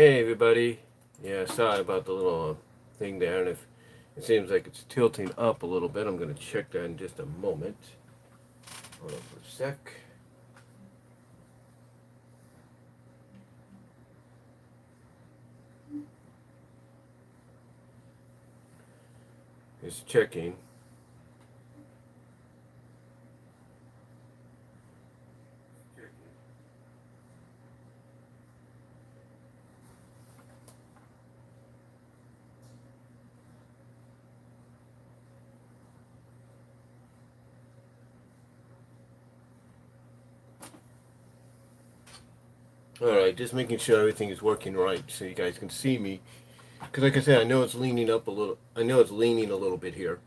Hey everybody. Yeah, sorry about the little thing there, and if it seems like it's tilting up a little bit, I'm going to check that in just a moment. Hold on for a sec. It's checking. Alright, just making sure everything is working right so you guys can see me. Because like I said, I know it's leaning up a little. I know it's leaning a little bit here.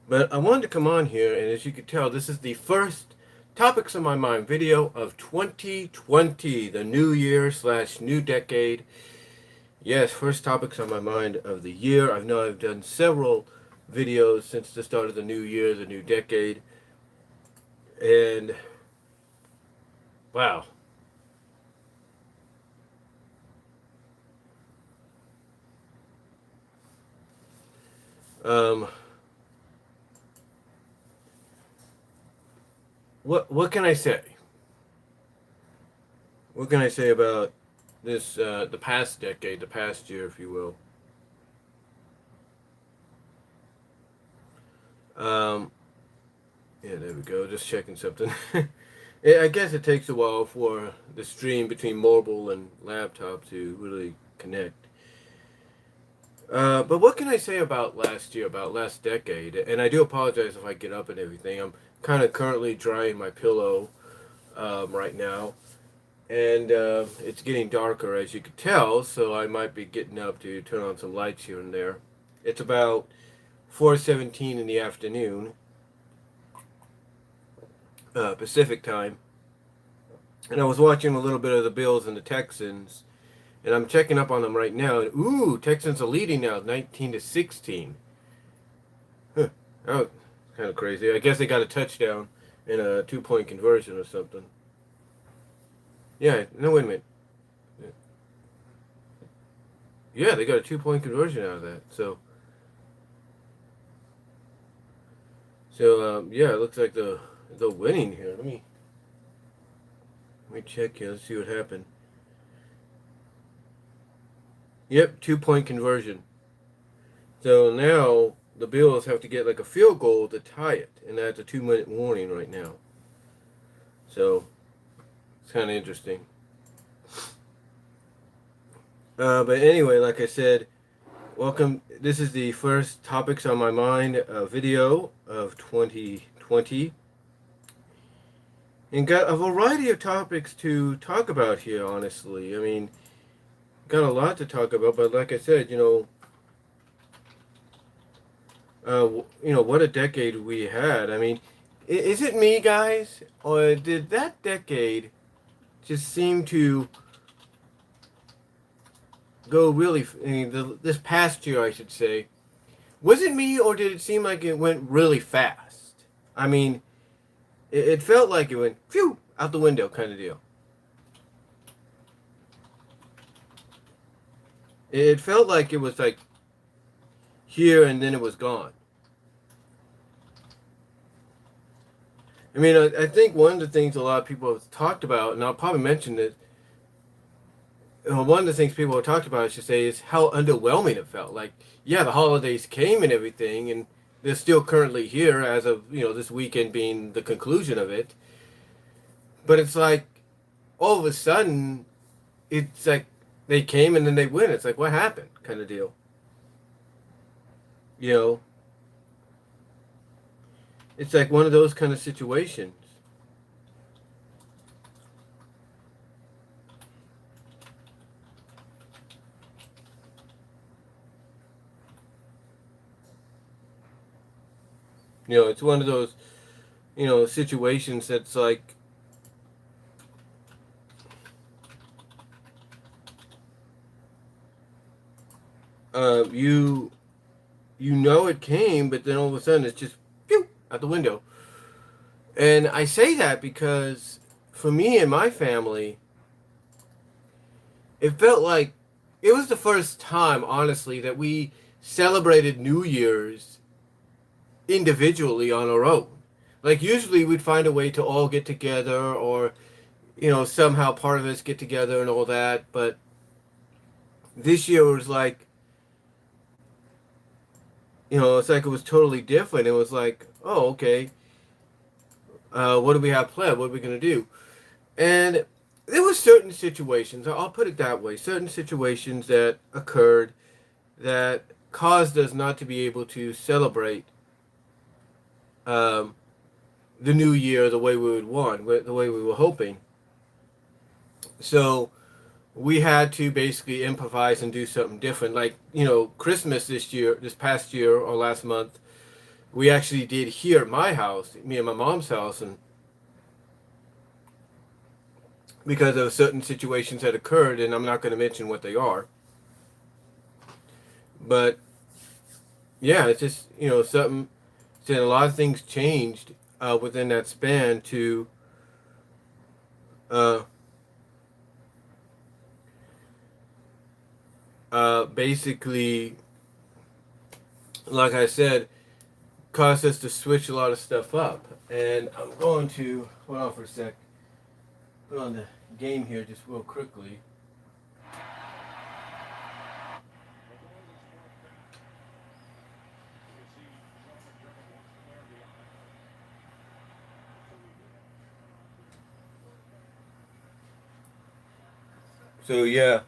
But I wanted to come on here, and as you can tell, this is the first Topics on My Mind video of 2020, the new year / new decade. Yes, first Topics on My Mind of the year. I know I've done several videos since the start of the new year, the new decade. And wow. Um, what can I say? What can I say about this the past decade, the past year, if you will? Um, yeah, there we go. Just checking something. I guess it takes a while for the stream between mobile and laptop to really connect. But what can I say about last year, about last decade? And I do apologize if I get up and everything. I'm kind of currently drying my pillow right now. And it's getting darker, as you could tell, so I might be getting up to turn on some lights here and there. It's about 4:17 in the afternoon, Pacific time. And I was watching a little bit of the Bills and the Texans, and I'm checking up on them right now. And ooh, Texans are leading now, 19-16. Huh. Oh, kind of crazy. I guess they got a touchdown and a 2-point conversion or something. Yeah, no, wait a minute. Yeah, they got a 2-point conversion out of that. So yeah, it looks like the winning here. Let me check here. Let's see what happened. Yep, 2-point conversion. So now the Bills have to get like a field goal to tie it, and that's a 2-minute warning right now. So it's kind of interesting. But anyway, like I said, welcome. This is the first Topics on My Mind video of 2020. And got a variety of topics to talk about here, honestly. I mean, got a lot to talk about, but like I said, what a decade we had. I mean, is it me, guys, or did that decade just seem to go really? I mean, this past year, I should say, was it me, or did it seem like it went really fast? I mean, it felt like it went phew out the window, kind of deal. It felt like it was like here and then it was gone. I mean, I think one of the things a lot of people have talked about, and I'll probably mention it, one of the things people have talked about, I should say, is how underwhelming it felt. Like, yeah, the holidays came and everything, and they're still currently here as of, this weekend being the conclusion of it. But it's like, all of a sudden, it's like they came and then they win. It's like, what happened? Kind of deal. You know, it's like one of those kind of situations. It's one of those, situations that's like, you know it came, but then all of a sudden it's just pew, out the window. And I say that because for me and my family, it felt like it was the first time, honestly, that we celebrated New Year's individually on our own. Like usually we'd find a way to all get together or somehow part of us get together and all that, but this year was like, it's like it was totally different. It was like, oh, okay, what do we have planned? What are we gonna do? And there were certain situations, I'll put it that way, certain situations that occurred that caused us not to be able to celebrate um, the new year the way we would want, the way we were hoping. So we had to basically improvise and do something different. Like, Christmas this past year or last month, we actually did here at my house, me and my mom's house, and because of certain situations that occurred, and I'm not going to mention what they are. But yeah, it's just, something, saying a lot of things changed within that span to uh, basically, like I said, caused us to switch a lot of stuff up. And I'm going to, hold on for a sec, put on the game here just real quickly. So yeah,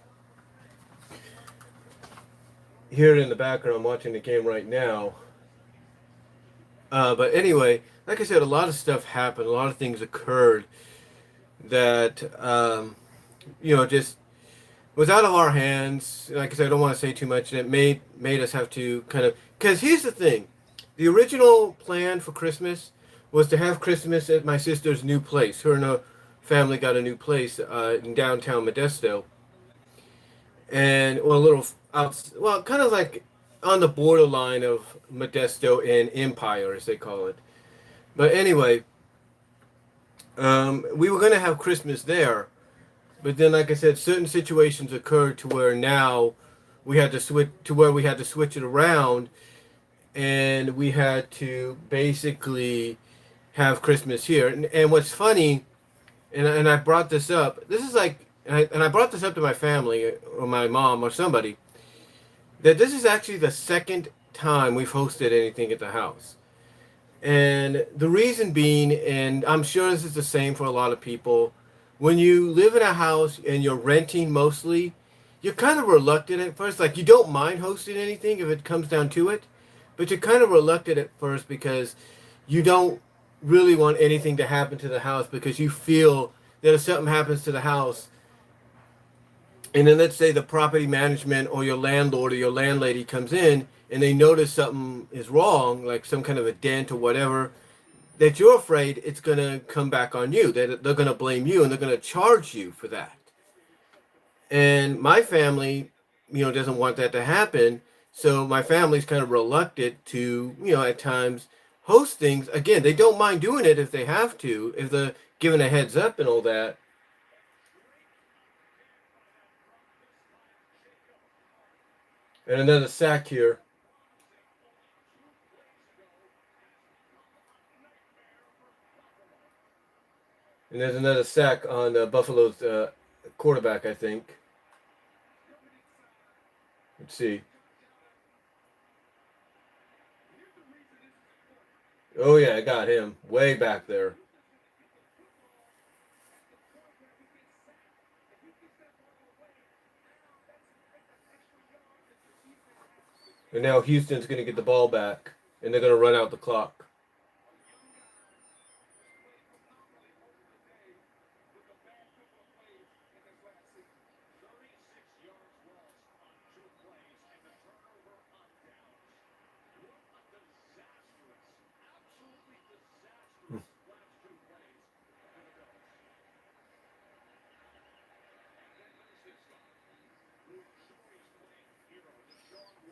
here in the background, I'm watching the game right now. But anyway, like I said, a lot of stuff happened. A lot of things occurred that just was out of our hands. Like I said, I don't want to say too much, and it made us have to kind of. Because here's the thing, the original plan for Christmas was to have Christmas at my sister's new place. Her and her family got a new place in downtown Modesto, and well, a little out, well, kind of like on the borderline of Modesto and Empire, as they call it. But anyway, we were going to have Christmas there, but then, like I said, certain situations occurred to where now we had to switch to where we had to switch it around, and we had to basically have Christmas here. And what's funny, and I brought this up. This is like, and I brought this up to my family or my mom or somebody, that this is actually the second time we've hosted anything at the house. And the reason being, and I'm sure this is the same for a lot of people, when you live in a house and you're renting mostly, you're kind of reluctant at first. Like, you don't mind hosting anything if it comes down to it, but you're kind of reluctant at first because you don't really want anything to happen to the house, because you feel that if something happens to the house, and then let's say the property management or your landlord or your landlady comes in and they notice something is wrong, like some kind of a dent or whatever, that you're afraid it's going to come back on you, that they're going to blame you and they're going to charge you for that. And my family, doesn't want that to happen. So my family's kind of reluctant to, at times host things. Again, they don't mind doing it if they have to, if they're given a heads up and all that. And another sack here. And there's another sack on Buffalo's quarterback, I think. Let's see. Oh, yeah, I got him way back there. And now Houston's going to get the ball back, and they're going to run out the clock.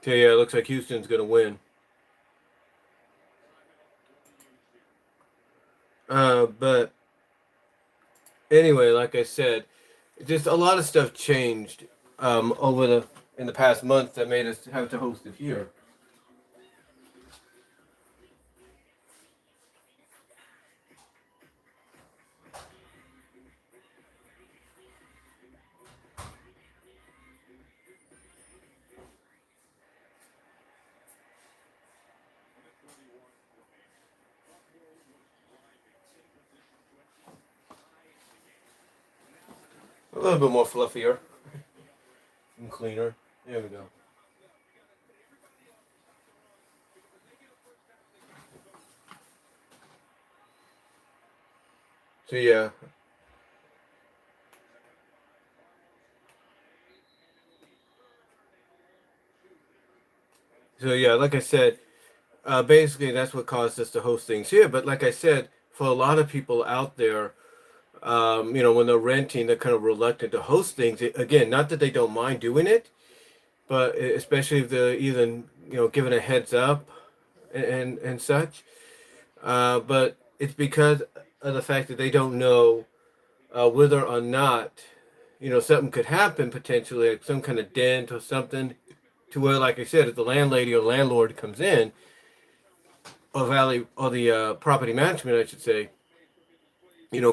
So, yeah, it looks like Houston's going to win. But anyway, like I said, just a lot of stuff changed over the in the past month that made us have to host it here. A little bit more fluffier and cleaner. There we go. So yeah. So yeah, like I said, basically that's what caused us to host things here. But like I said, for a lot of people out there, when they're renting, they're kind of reluctant to host things. Again, not that they don't mind doing it, but especially if they're even given a heads up and such. But it's because of the fact that they don't know whether or not something could happen potentially, like some kind of dent or something, to where, like I said, if the landlady or landlord comes in, or valley or the property management, I should say,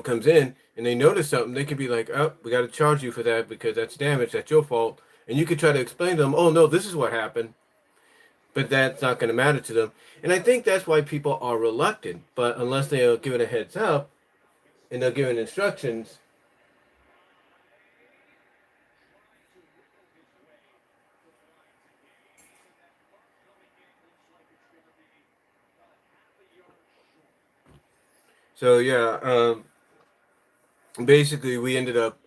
comes in and they notice something, they could be like, "Oh, we got to charge you for that because that's damage. That's your fault." And you could try to explain to them, "Oh no, this is what happened," but that's not going to matter to them. And I think that's why people are reluctant. But unless they are given a heads up and they're given instructions. So yeah, basically we ended up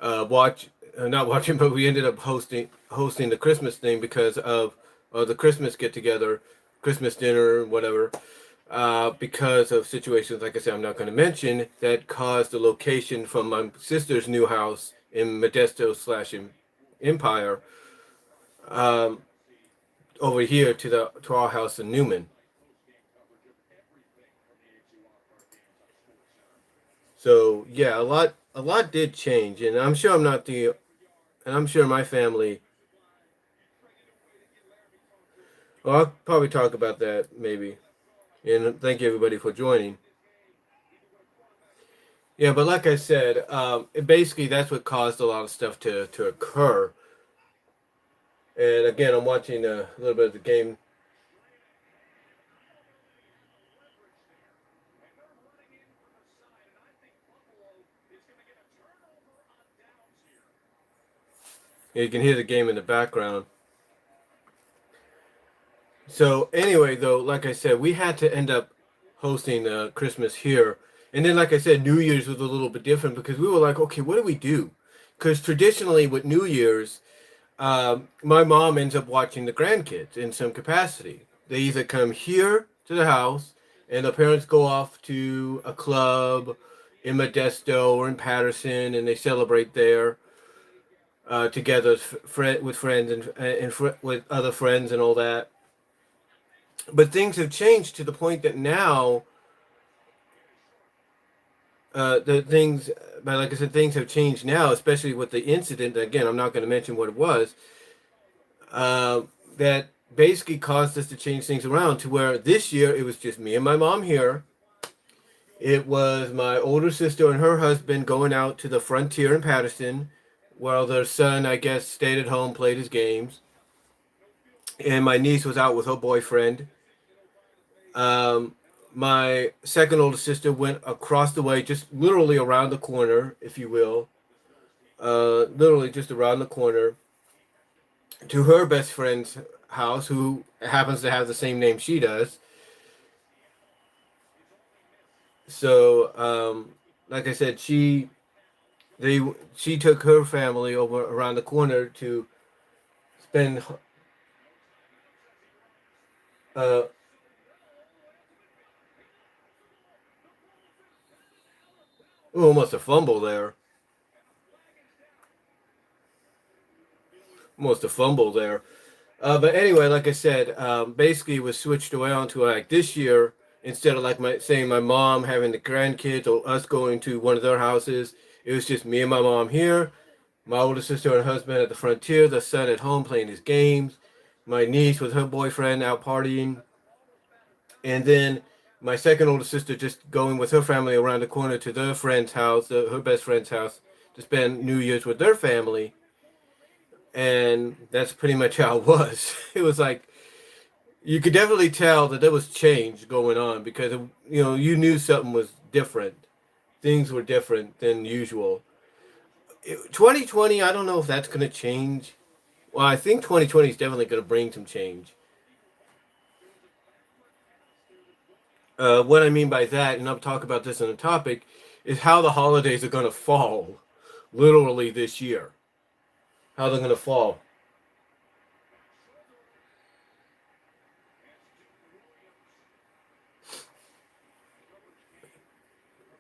not watching, but we ended up hosting the Christmas thing because of the Christmas get together, Christmas dinner, whatever. Because of situations, like I said, I'm not going to mention, that caused the location from my sister's new house in Modesto slash Empire, um, over here to our house in Newman. So yeah, a lot did change, and I'm sure my family. Well, I'll probably talk about that maybe. And thank you everybody for joining. Yeah, but like I said, basically that's what caused a lot of stuff to occur. And again, I'm watching a little bit of the game. You can hear the game in the background. So anyway, though, like I said, we had to end up hosting Christmas here, and then like I said, New Year's was a little bit different because we were like, okay, what do we do? Because traditionally with New Year's, my mom ends up watching the grandkids in some capacity. They either come here to the house, and the parents go off to a club in Modesto or in Patterson, and they celebrate there together with friends and with other friends and all that. But things have changed to the point that now the things, but like I said, things have changed now, especially with the incident. Again, I'm not going to mention what it was. Uh, that basically caused us to change things around to where this year it was just me and my mom here. It was my older sister and her husband going out to the frontier in Patterson, while their son, I guess, stayed at home, played his games, and my niece was out with her boyfriend. Um, my second older sister went across the way, just literally around the corner, if you will, literally just around the corner to her best friend's house, who happens to have the same name she does. So, like I said, they she took her family over around the corner to spend. Uh, almost a fumble there. Almost a fumble there. But anyway, like I said, basically it was switched around to like this year, instead of like my saying my mom having the grandkids or us going to one of their houses, It was just me and my mom here, my older sister and husband at the frontier, the son at home playing his games, my niece with her boyfriend out partying, and then my second older sister just going with her family around the corner to their friend's house, her best friend's house, to spend New Year's with their family. And that's pretty much how it was. It was like you could definitely tell that there was change going on because you knew something was different. Things were different than usual. 2020, I don't know if that's going to change. Well, I think 2020 is definitely going to bring some change. What I mean by that, and I'll talk about this in the topic, is how the holidays are going to fall, literally this year. How they're going to fall.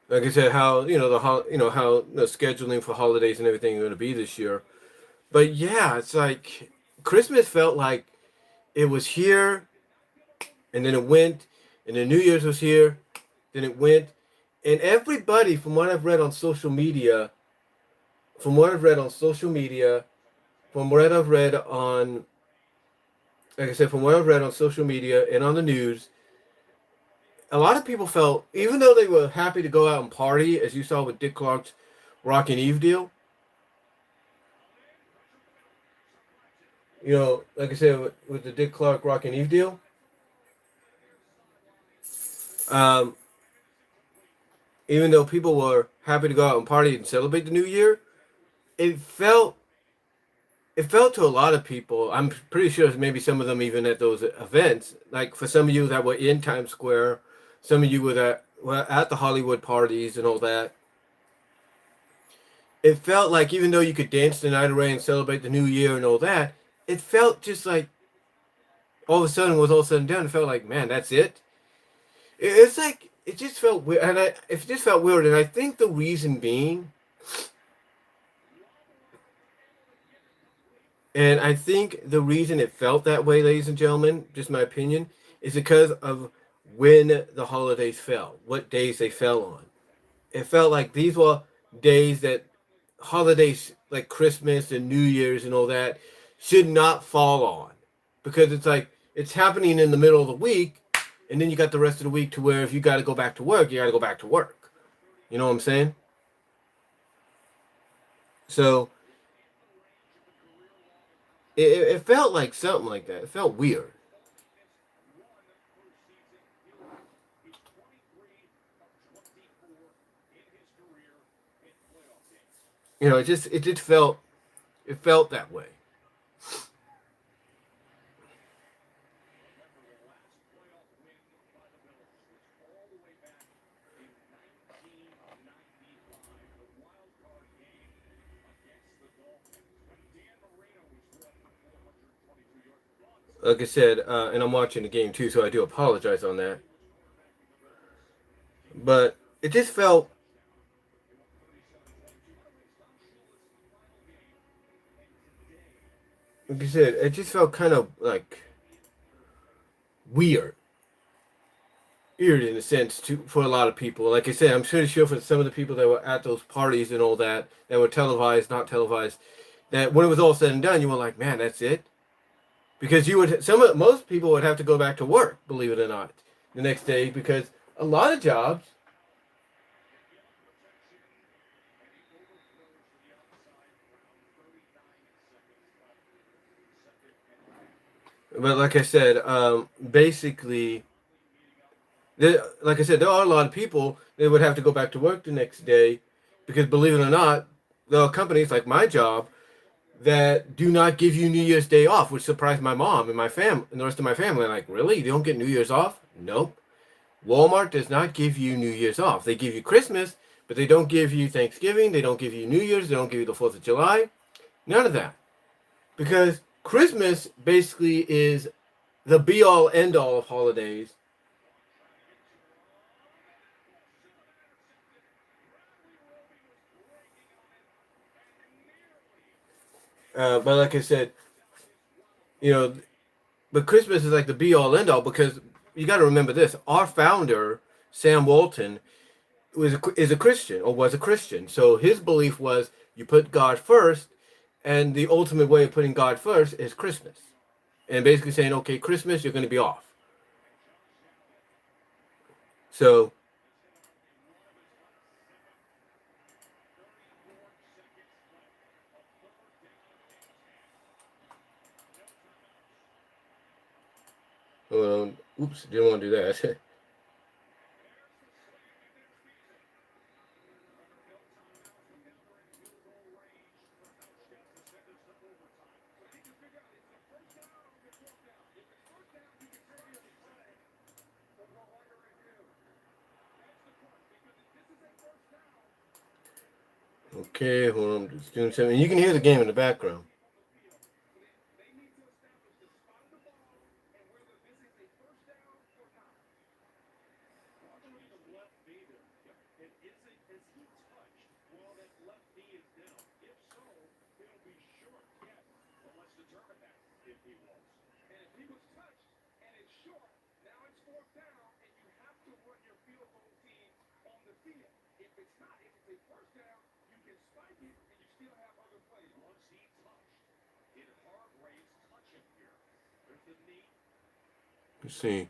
Like I said, how how the scheduling for holidays and everything are going to be this year. But yeah, it's like Christmas felt like it was here, and then it went, and then New Year's was here, then it went, and everybody, from what I've read on social media, from what I've read on social media, from what I've read on, like I said, from what I've read on social media and on the news, a lot of people felt, even though they were happy to go out and party, as you saw with Dick Clark's Rockin' Eve deal, like I said, with the Dick Clark Rockin' Eve deal, even though people were happy to go out and party and celebrate the new year, it felt to a lot of people, I'm pretty sure maybe some of them even at those events, like for some of you that were in Times Square, some of you were at the Hollywood parties and all that, it felt like even though you could dance the night away and celebrate the new year and all that, it felt just like all of a sudden, was all said and done, it felt like, man, that's it. It's like, it just felt weird, and it just felt weird, and I think the reason being, and I think the reason it felt that way, ladies and gentlemen, just my opinion, is because of when the holidays fell, what days they fell on. It felt like these were days that holidays like Christmas and New Year's and all that should not fall on, because it's like it's happening in the middle of the week, and then you got the rest of the week to where if you got to go back to work, you got to go back to work. You know what I'm saying? So it felt like something like that. It felt weird. It felt that way. Like I said, and I'm watching the game too, so I do apologize on that. But it just felt, like I said, it just felt kind of like weird. Weird in a sense for a lot of people. Like I said, I'm pretty sure for some of the people that were at those parties and all that, that were televised, not televised, that when it was all said and done, you were like, man, that's it. Because most people would have to go back to work, believe it or not, the next day, because a lot of jobs, but like I said, basically, like I said, there are a lot of people that would have to go back to work the next day, because believe it or not, there are companies like my job that do not give you New Year's Day off, which surprised my mom and my family and the rest of my family. Like, really? You don't get New Year's off? Nope. Walmart does not give you New Year's off. They give you Christmas, but they don't give you Thanksgiving. They don't give you New Year's. They don't give you the 4th of July. None of that. Because Christmas basically is the be all end all of holidays. But like I said, you know, but Christmas is like the be all end all, because you got to remember this. Our founder, Sam Walton, is a Christian or was a Christian. So his belief was you put God first, and the ultimate way of putting God first is Christmas, and basically saying, okay, Christmas, you're going to be off. So, oops, didn't want to do that. Okay, hold on, I'm just doing something. You can hear the game in the background. Let's see.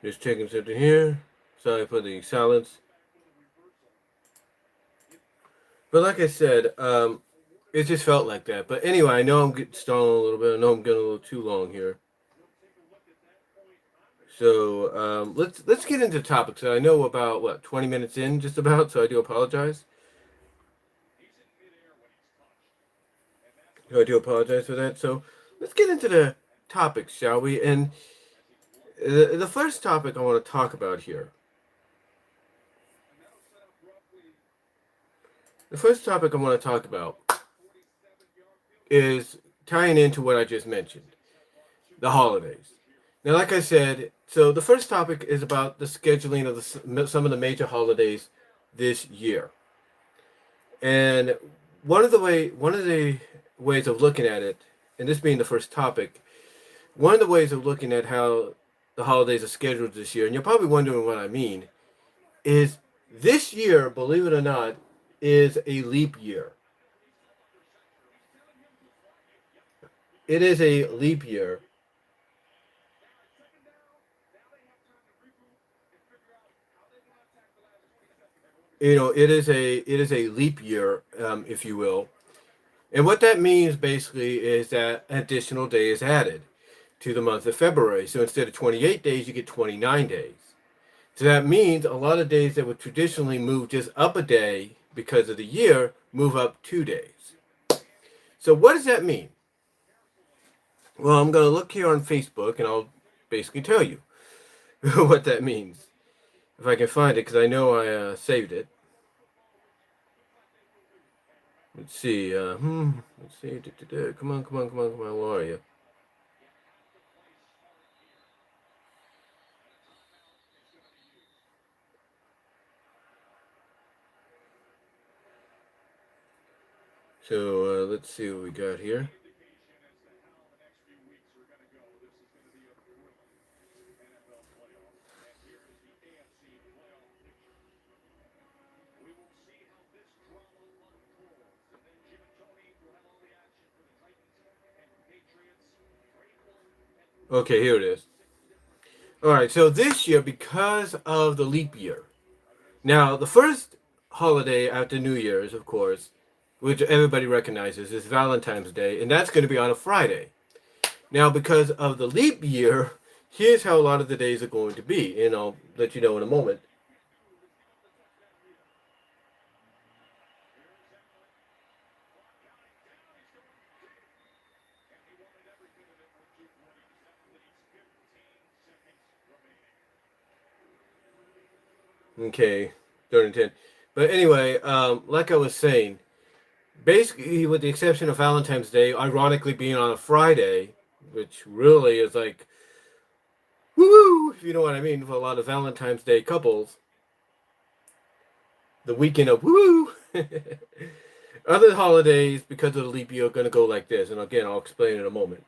Just checking something here. Sorry for the silence. But like I said, it just felt like that. But anyway, I know I'm getting stalling a little bit. I know I'm getting a little too long here. So let's get into topics. I know about what 20 minutes in, just about. So I do apologize. I do apologize for that. So let's get into the topics, shall we? And the first topic I want to talk about here. The first topic I want to talk about is tying into what I just mentioned, the holidays. Now, like I said, so the first topic is about the scheduling of some of the major holidays this year. And one of the ways of looking at it, and this being the first topic, one of the ways of looking at how the holidays are scheduled this year, and you're probably wondering what I mean, is this year, believe it or not, is a leap year. It is a leap year. It is a leap year, if you will. And what that means basically is that additional day is added to the month of February. So instead of 28 days, you get 29 days. So that means a lot of days that would traditionally move just up a day because of the year move up 2 days. So what does that mean? Well, I'm going to look here on Facebook and I'll basically tell you what that means. If I can find it, because I know I saved it. Let's see. Let's see. Come on, come on, come on, come on. Where are you? So let's see what we got here. Okay, here it is. All right, so this year, because of the leap year, now the first holiday after New Year's, of course, which everybody recognizes, is Valentine's Day, and that's going to be on a Friday. Now, because of the leap year, here's how a lot of the days are going to be, and I'll let you know in a moment. Okay, third and 10. But anyway, like I was saying, basically, with the exception of Valentine's Day, ironically being on a Friday, which really is like, woo, if you know what I mean, for a lot of Valentine's Day couples, the weekend of woo. Other holidays, because of the leap year, are going to go like this. And again, I'll explain in a moment.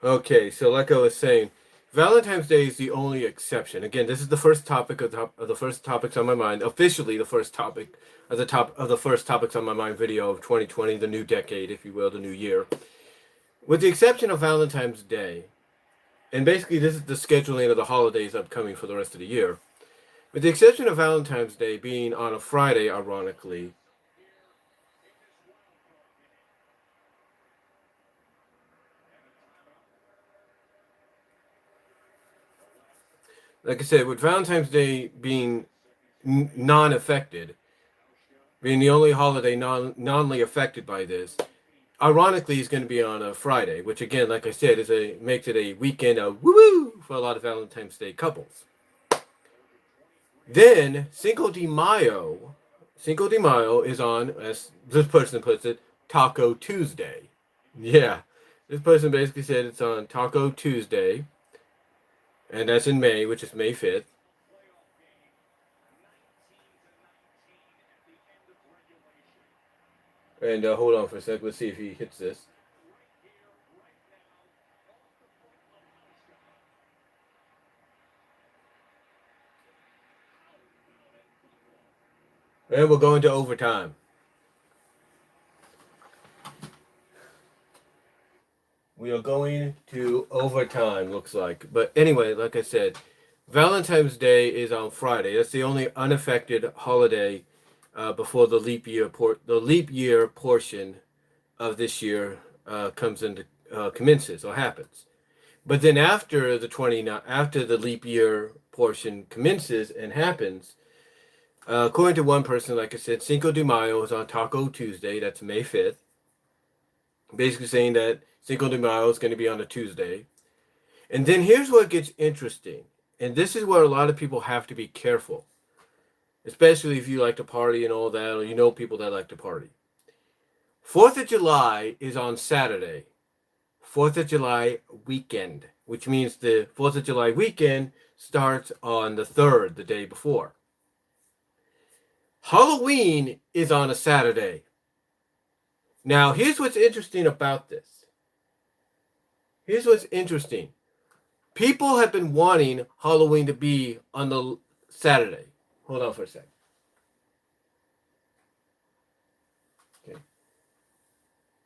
Okay, so like I was saying, Valentine's Day is the only exception. Again, this is the first topic of the first topics on my mind. Officially, the first topic of the first topics on my mind video of 2020, the new decade, if you will, the new year. With the exception of Valentine's Day, and basically this is the scheduling of the holidays upcoming for the rest of the year. With the exception of Valentine's Day being on a Friday, ironically, like I said, with Valentine's Day being non-affected, being the only holiday non-ly affected by this, ironically, is going to be on a Friday, which again, like I said, makes it a weekend of woo for a lot of Valentine's Day couples. Then Cinco de Mayo is on, as this person puts it, Taco Tuesday. Yeah, this person basically said it's on Taco Tuesday, and that's in May, which is May 5th. And hold on for a sec. Let's see if he hits this. And we're going to overtime. We are going to overtime, looks like. But anyway, like I said, Valentine's Day is on Friday. That's the only unaffected holiday before the leap year portion of this year commences or happens. But then after the leap year portion commences and happens, according to one person, like I said, Cinco de Mayo is on Taco Tuesday. That's May 5th. Basically saying that Cinco de Mayo is going to be on a Tuesday. And then here's what gets interesting. And this is where a lot of people have to be careful, especially if you like to party and all that, or you know people that like to party. 4th of July is on Saturday. 4th of July weekend, which means the 4th of July weekend starts on the 3rd, the day before. Halloween is on a Saturday. Now, here's what's interesting about this. Here's what's interesting. People have been wanting Halloween to be on the Saturday. Hold on for a second. Okay.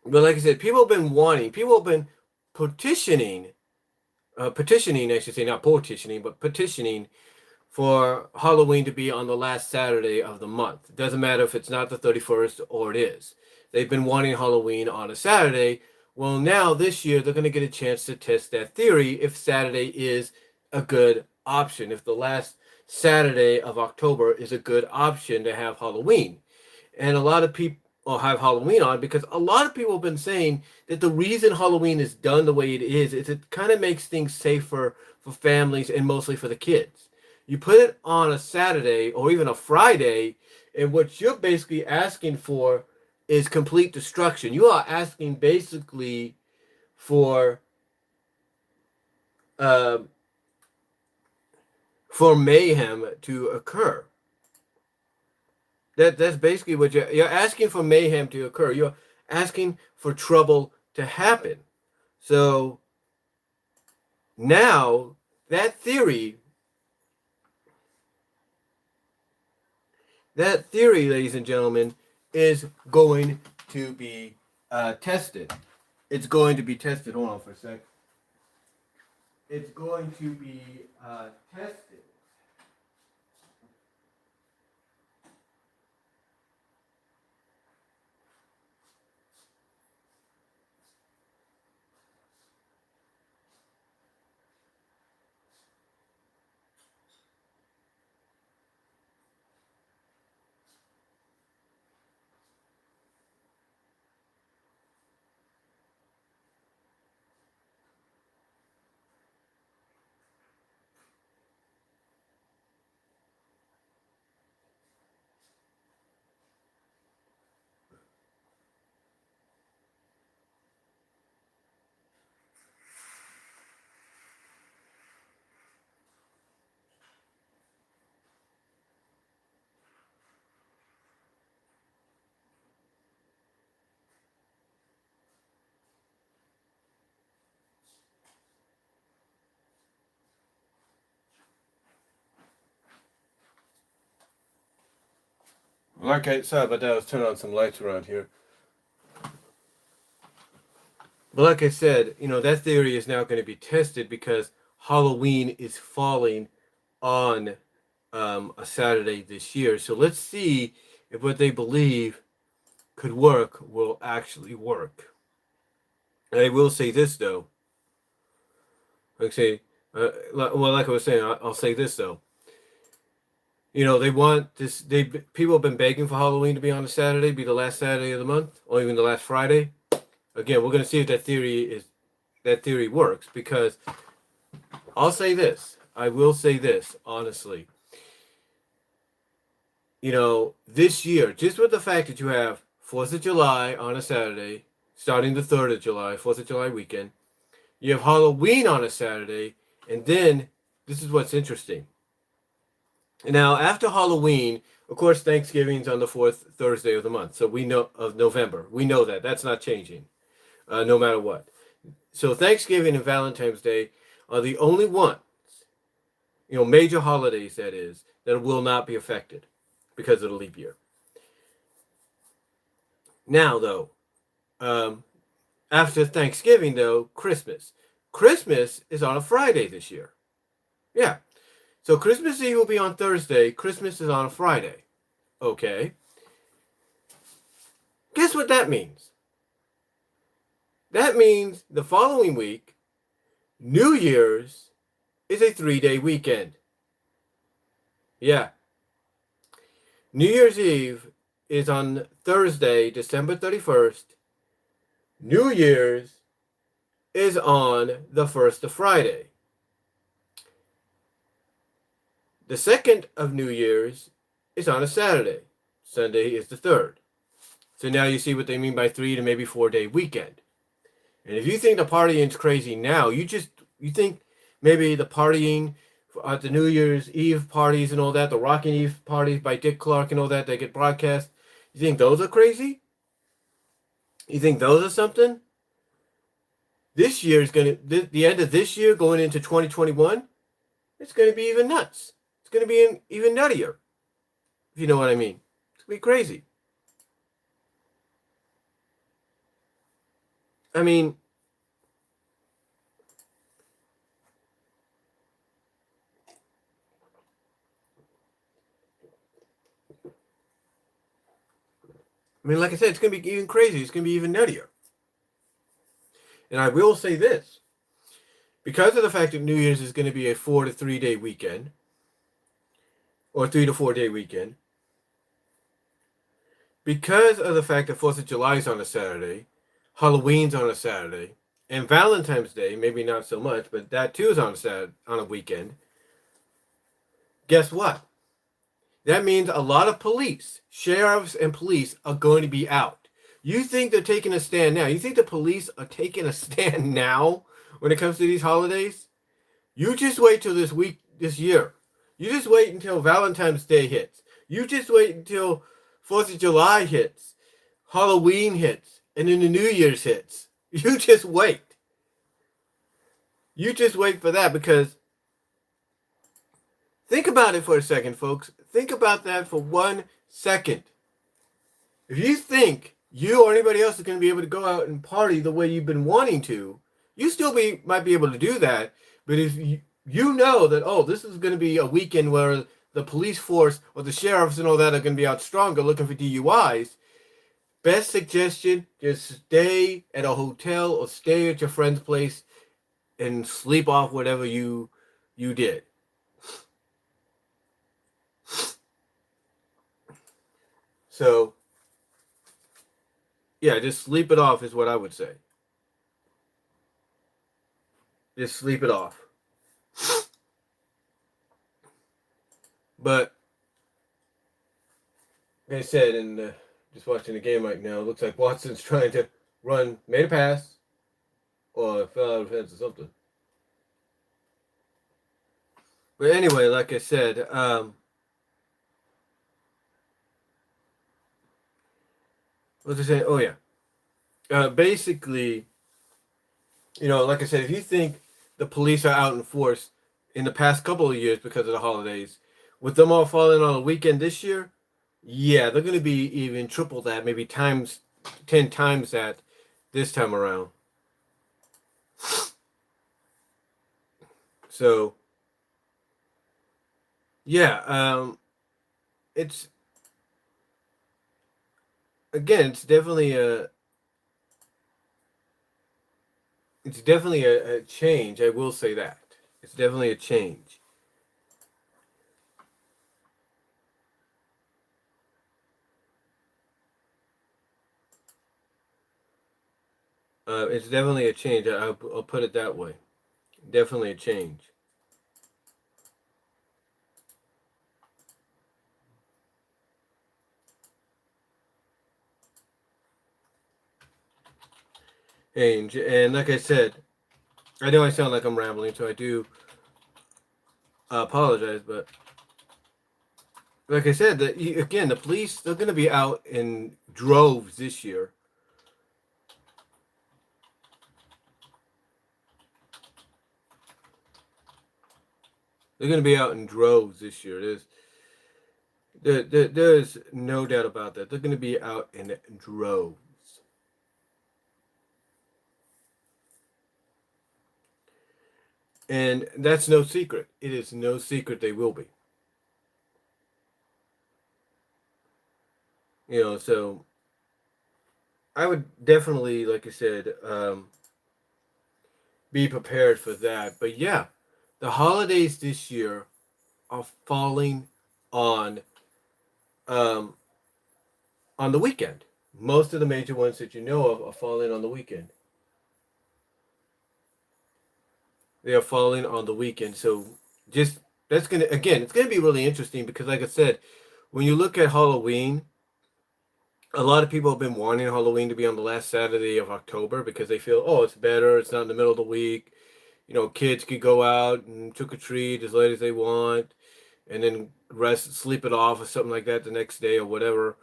But like I said, people have been petitioning, I should say, not petitioning, but petitioning for Halloween to be on the last Saturday of the month. It doesn't matter if it's not the 31st or it is. They've been wanting Halloween on a Saturday. Well, now this year they're going to get a chance to test that theory if Saturday is a good option, if the last Saturday of October is a good option to have Halloween. And a lot of people have Halloween on because a lot of people have been saying that the reason Halloween is done the way it is it kind of makes things safer for families and mostly for the kids. You put it on a Saturday or even a Friday, and what you're basically asking for is complete destruction. You are asking basically for uh, for mayhem to occur. That's basically what you're asking for mayhem to occur. You're asking for trouble to happen. So now that theory, ladies and gentlemen, is going to be tested. It's going to be tested. Hold on for a sec. It's going to be tested. Sorry about that. I was turning on some lights around here. But like I said, that theory is now going to be tested because Halloween is falling on a Saturday this year. So let's see if what they believe could work will actually work. And I will say this though. Like I was saying, I'll say this though. They want this. People have been begging for Halloween to be on a Saturday, be the last Saturday of the month, or even the last Friday. Again, we're going to see if that theory works, because I'll say this. I will say this honestly. This year, just with the fact that you have 4th of July on a Saturday, starting the 3rd of July, 4th of July weekend, you have Halloween on a Saturday, and then this is what's interesting. Now, after Halloween, of course, Thanksgiving's on the 4th Thursday of the month, so we know of November. We know that. That's not changing, no matter what. So Thanksgiving and Valentine's Day are the only ones, major holidays, that is, that will not be affected because of the leap year. Now, though, after Thanksgiving, though, Christmas. Christmas is on a Friday this year. Yeah. So Christmas Eve will be on Thursday. Christmas is on a Friday. Okay. Guess what that means? That means the following week, New Year's is a 3-day weekend. Yeah. New Year's Eve is on Thursday, December 31st. New Year's is on the 1st of Friday. The 2nd of New Year's is on a Saturday. Sunday is the 3rd. So now you see what they mean by 3 to maybe 4-day weekend. And if you think the partying's crazy now, you think maybe the partying at the New Year's Eve parties and all that, the Rockin' Eve parties by Dick Clark and all that get broadcast, you think those are crazy? You think those are something? This year is the end of this year going into 2021, it's going to be even nuts. It's going to be even nuttier, if you know what I mean. It's going to be crazy. I mean, like I said, it's going to be even crazy. It's going to be even nuttier. And I will say this. Because of the fact that New Year's is going to be a 4 to 3 day weekend, or 3 to 4 day weekend, because of the fact that 4th of July is on a Saturday, Halloween's on a Saturday, and Valentine's Day, maybe not so much, but that too is on a weekend, guess what? That means a lot of police, sheriffs and police, are going to be out. You think they're taking a stand now? You think the police are taking a stand now when it comes to these holidays? You just wait till this year. You just wait until Valentine's Day hits. You just wait until 4th of July hits, Halloween hits, and then the New Year's hits. You just wait. You just wait for that, because think about it for a second, folks. Think about that for 1 second. If you think you or anybody else is going to be able to go out and party the way you've been wanting to, you still might be able to do that. But if you know that, this is going to be a weekend where the police force or the sheriffs and all that are going to be out stronger looking for DUIs, best suggestion, just stay at a hotel or stay at your friend's place and sleep off whatever you did. So, yeah, just sleep it off is what I would say. Just sleep it off. But, like I said, and just watching the game right now, it looks like Watson's trying to made a pass, or fell out of heads or something. But anyway, like I said, what was I saying? Oh, yeah. Basically, like I said, if you think the police are out in force in the past couple of years because of the holidays, with them all falling on a weekend this year, Yeah, they're going to be even triple that, maybe times 10 times that this time around. So, yeah, it's again, it's definitely a change. I will say that. It's definitely a change. It's definitely a change. I'll put it that way. Definitely a change. Change. And like I said, I know I sound like I'm rambling, so I do apologize. But like I said, again, the police, they're going to be out in droves this year. They're going to be out in droves this year. There's no doubt about that. They're going to be out in droves. And that's no secret. It is no secret they will be. So I would definitely, like I said, be prepared for that. But yeah, the holidays this year are falling on um, on the weekend. Most of the major ones that you know of are falling on the weekend. They are falling on the weekend. So just that's gonna again, it's gonna be really interesting because, like I said, when you look at Halloween, a lot of people have been wanting Halloween to be on the last Saturday of October because they feel, oh, it's better. It's not in the middle of the week. Kids could go out and trick or treat as late as they want, and then sleep it off or something like that the next day or whatever.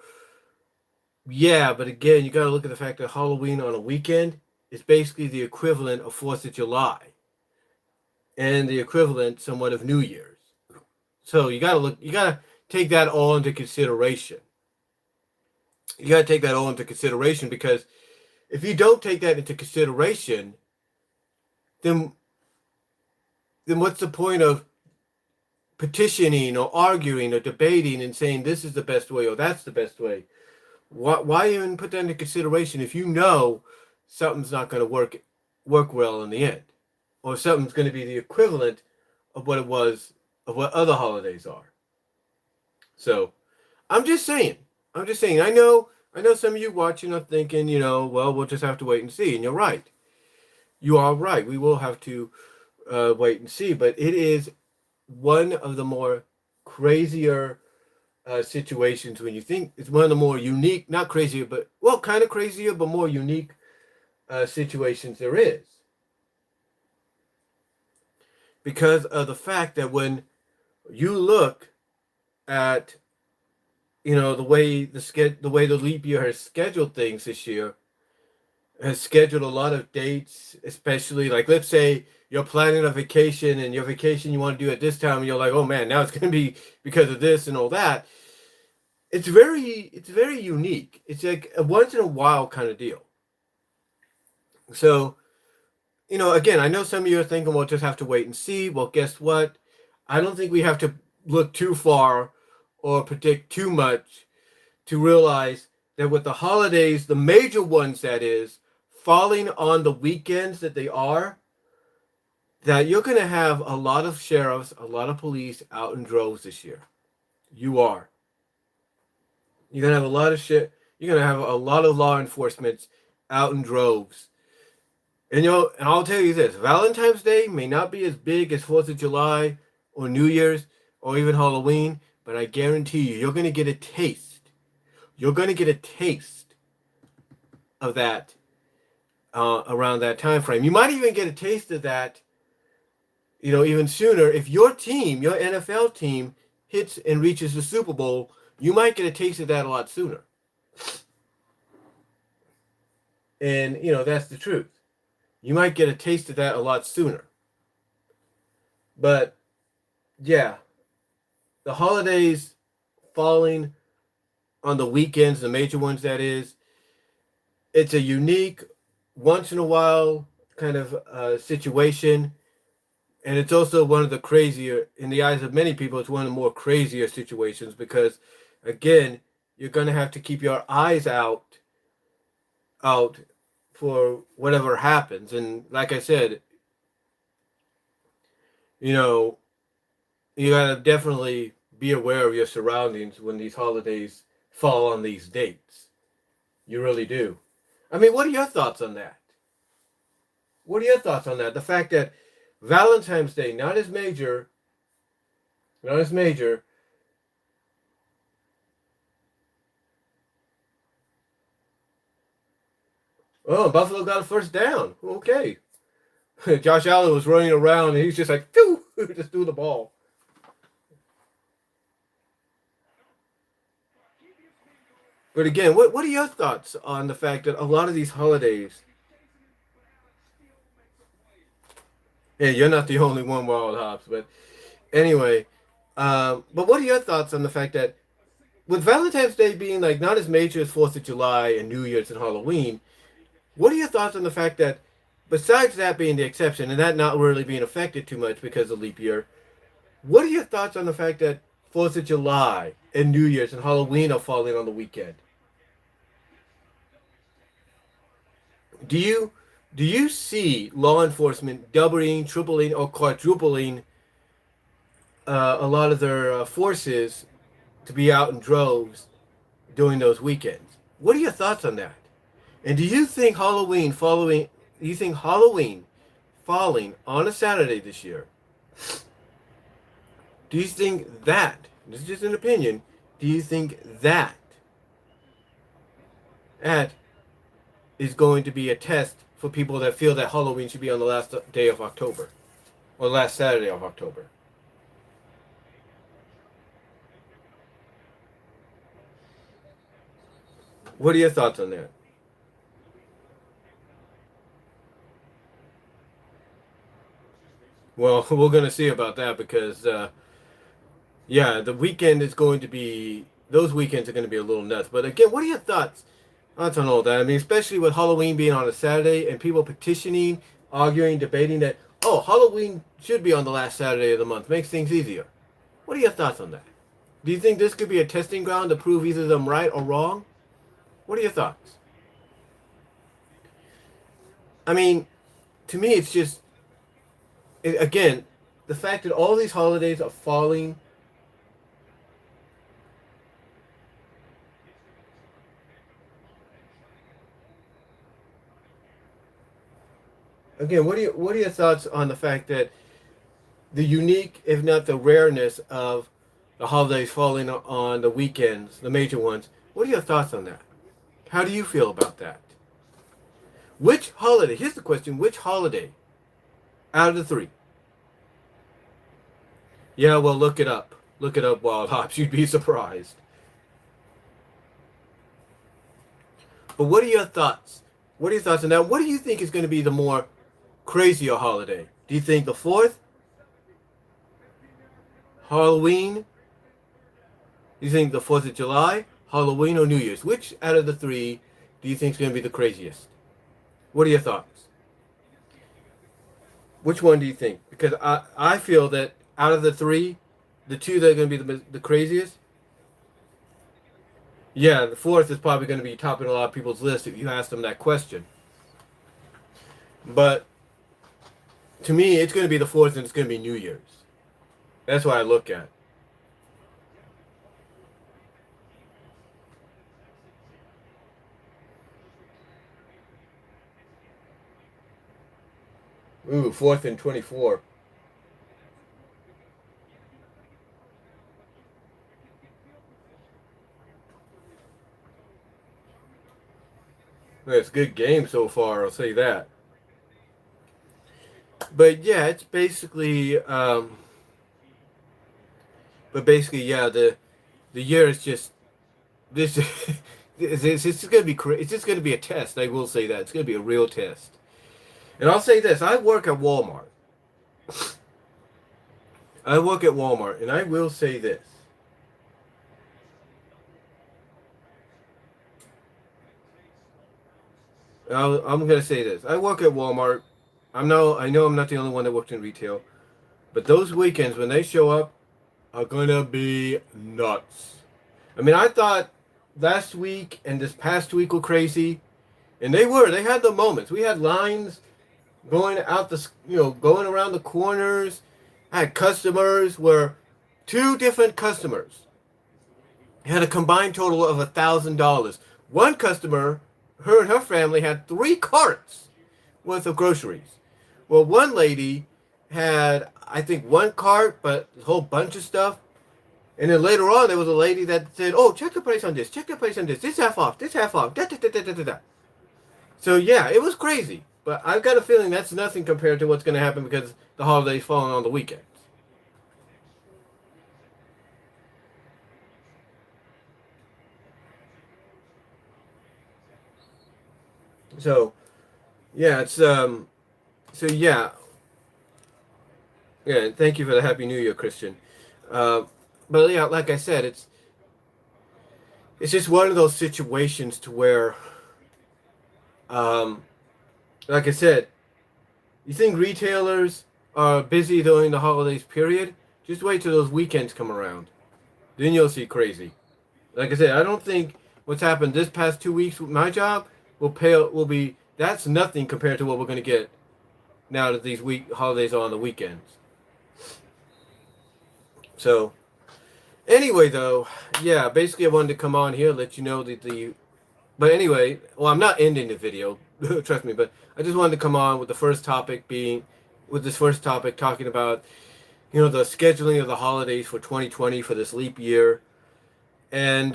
Yeah, but again, you got to look at the fact that Halloween on a weekend is basically the equivalent of 4th of July and the equivalent somewhat of New Year's. So you got to take that all into consideration. You got to take that all into consideration because if you don't take that into consideration, then what's the point of petitioning or arguing or debating and saying this is the best way or that's the best way? Why even put that into consideration if you know something's not going to work well in the end, or something's going to be the equivalent of what it was of what other holidays are? So I'm just saying. I'm just saying. I know some of you watching are thinking, well, we'll just have to wait and see. And you're right. You are right. We will have to wait and see. But it is one of the more crazier situations when you think it's one of the more unique, not crazier, but well, kind of crazier, but more unique situations there is, because of the fact that when you look at the way the leap year has scheduled things this year, has scheduled a lot of dates, especially like let's say you're planning a vacation and your vacation you want to do at this time, and you're like, oh man, now it's going to be because of this and all that. It's very unique. It's like a once in a while kind of deal. So, again, I know some of you are thinking we'll just have to wait and see. Well, guess what? I don't think we have to look too far or predict too much to realize that with the holidays, the major ones that is, falling on the weekends that they are, that you're going to have a lot of sheriffs, a lot of police out in droves this year. You are. You're going to have a lot of shit. You're going to have a lot of law enforcement out in droves. And I'll tell you this: Valentine's Day may not be as big as 4th of July or New Year's or even Halloween, but I guarantee you're going to get a taste. You're going to get a taste of that around that time frame. You might even get a taste of that, even sooner. If your team, your NFL team, hits and reaches the Super Bowl, you might get a taste of that a lot sooner. And, that's the truth. You might get a taste of that a lot sooner. But, yeah, the holidays falling on the weekends, the major ones that is, it's a unique, once in a while kind of situation, and it's also one of the crazier, in the eyes of many people, it's one of the more crazier situations because, again, you're going to have to keep your eyes out for whatever happens. And like I said, you know, you got to definitely be aware of your surroundings when these holidays fall on these dates. You really do. I mean, what are your thoughts on that? What are your thoughts on that? The fact that Valentine's Day, not as major. Oh, Buffalo got a first down. Okay. Josh Allen was running around and he's just like, phew, just threw the ball. But again, what are your thoughts on the fact that a lot of these holidays, yeah, you're not the only one, Wild Hops, but anyway, but what are your thoughts on the fact that with Valentine's Day being like not as major as 4th of July and New Year's and Halloween, what are your thoughts on the fact that besides that being the exception and that not really being affected too much because of leap year, what are your thoughts on the fact that 4th of July and New Year's and Halloween are falling on the weekend? Do you see law enforcement doubling, tripling, or quadrupling a lot of their forces to be out in droves during those weekends? What are your thoughts on that? And do you think Halloween falling on a Saturday this year? Do you think that, this is just an opinion, do you think that is going to be a test for people that feel that Halloween should be on the last day of October or last Saturday of October? What are your thoughts on that? Well, we're going to see about that because, yeah, the weekend is going to be, those weekends are going to be a little nuts. But again, what are your thoughts? I don't know that. I mean, especially with Halloween being on a Saturday and people petitioning, arguing, debating that, oh, Halloween should be on the last Saturday of the month. Makes things easier. What are your thoughts on that? Do you think this could be a testing ground to prove either them right or wrong? What are your thoughts? I mean, to me, it's just, again, the fact that all these holidays are falling. Again, what are your thoughts on the fact that the unique, if not the rareness, of the holidays falling on the weekends, the major ones? What are your thoughts on that? How do you feel about that? Which holiday? Here's the question: which holiday out of the three? Yeah, well, look it up. Look it up, Wild Hops. You'd be surprised. But what are your thoughts? What are your thoughts on that? What do you think is going to be the more crazier holiday? Do you think the 4th, Halloween? Do you think the 4th of July, Halloween, or New Year's? Which out of the three do you think is going to be the craziest? What are your thoughts? Which one do you think? Because I feel that out of the three, the two that are going to be the craziest, yeah, the 4th is probably going to be topping a lot of people's list if you ask them that question. But to me, it's going to be the 4th and it's going to be New Year's. That's what I look at. Ooh, 4th and 24. It's a good game so far, I'll say that. But yeah, it's basically, yeah, the year is just this. It's just gonna be it's just gonna be a test. I will say that it's gonna be a real test. And I'll say this: I work at Walmart. I work at Walmart, and I will say this: I'm gonna say this. I work at Walmart. I know I'm not the only one that works in retail, but those weekends when they show up are gonna be nuts. I mean, I thought last week and this past week were crazy, and they were. They had the moments. We had lines going out going around the corners. I had customers where two different customers had a combined total of $1,000. One customer, her and her family had 3 carts worth of groceries. Well, one lady had, I think, 1 cart, but a whole bunch of stuff. And then later on, there was a lady that said, "Oh, check the price on this. Check the price on this. This half off. This half off." Da, da, da, da, da, da, da. So yeah, it was crazy. But I've got a feeling that's nothing compared to what's going to happen because the holidays falling on the weekends. So yeah, it's so yeah, yeah. Thank you for the Happy New Year, Christian. Uh, but yeah, like I said, it's just one of those situations to where, um, like I said, you think retailers are busy during the holidays period? Just wait till those weekends come around. Then you'll see crazy. Like I said, I don't think what's happened this past 2 weeks with my job will be that's nothing compared to what we're going to get now that these week holidays are on the weekends. So anyway, though, yeah, basically I wanted to come on here let you know that the. But anyway, well, I'm not ending the video, trust me. But I just wanted to come on with the first topic being, with this first topic talking about, the scheduling of the holidays for 2020 for this leap year, and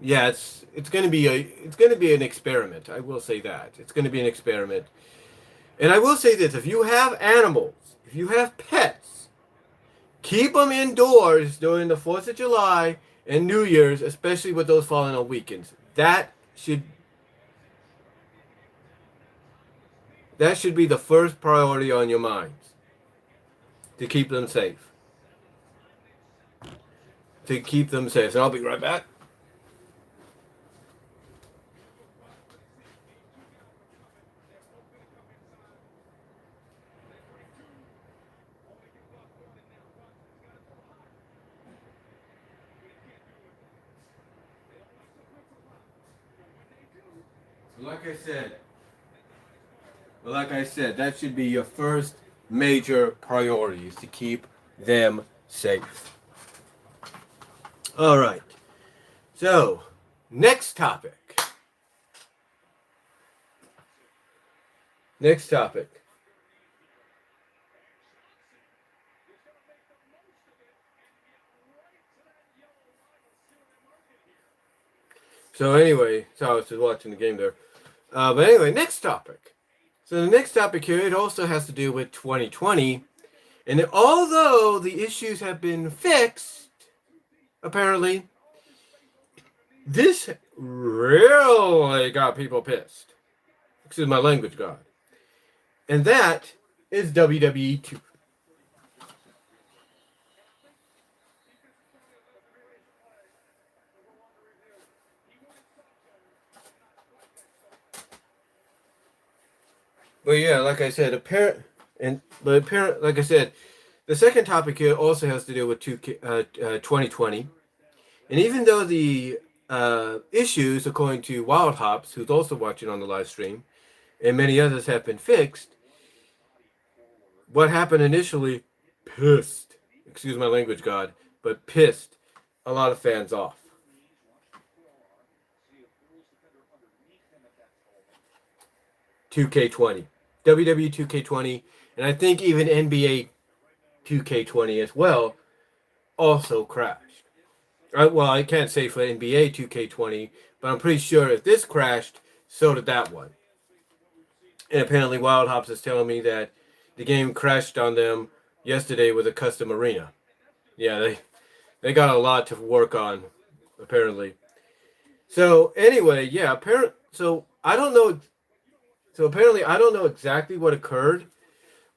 yeah, it's going to be an experiment. I will say that it's going to be an experiment, and I will say this: if you have animals, if you have pets, keep them indoors during the 4th of July and New Year's, especially with those falling on weekends. That should be the first priority on your minds, to keep them safe. To keep them safe. And I'll be right back. Like I said, that should be your first major priority, is to keep them safe. All right. So, next topic. Next topic. So anyway, so I was just watching the game there. But anyway, next topic. So the next topic here, it also has to do with 2020. And although the issues have been fixed, apparently, this really got people pissed. Excuse my language, God. And that is WWE 2. But yeah, like I said, like I said, the second topic here also has to do with 2020. And even though the issues, according to Wild Hops, who's also watching on the live stream, and many others have been fixed, what happened initially pissed, excuse my language, God, but pissed a lot of fans off. 2K20, WWE 2K20, and I think even NBA 2K20 as well also crashed. Well, I can't say for NBA 2K20, but I'm pretty sure if this crashed, so did that one. And apparently, Wild Hops is telling me that the game crashed on them yesterday with a custom arena. Yeah, they got a lot to work on, apparently. So anyway, yeah, so I don't know. So apparently, I don't know exactly what occurred.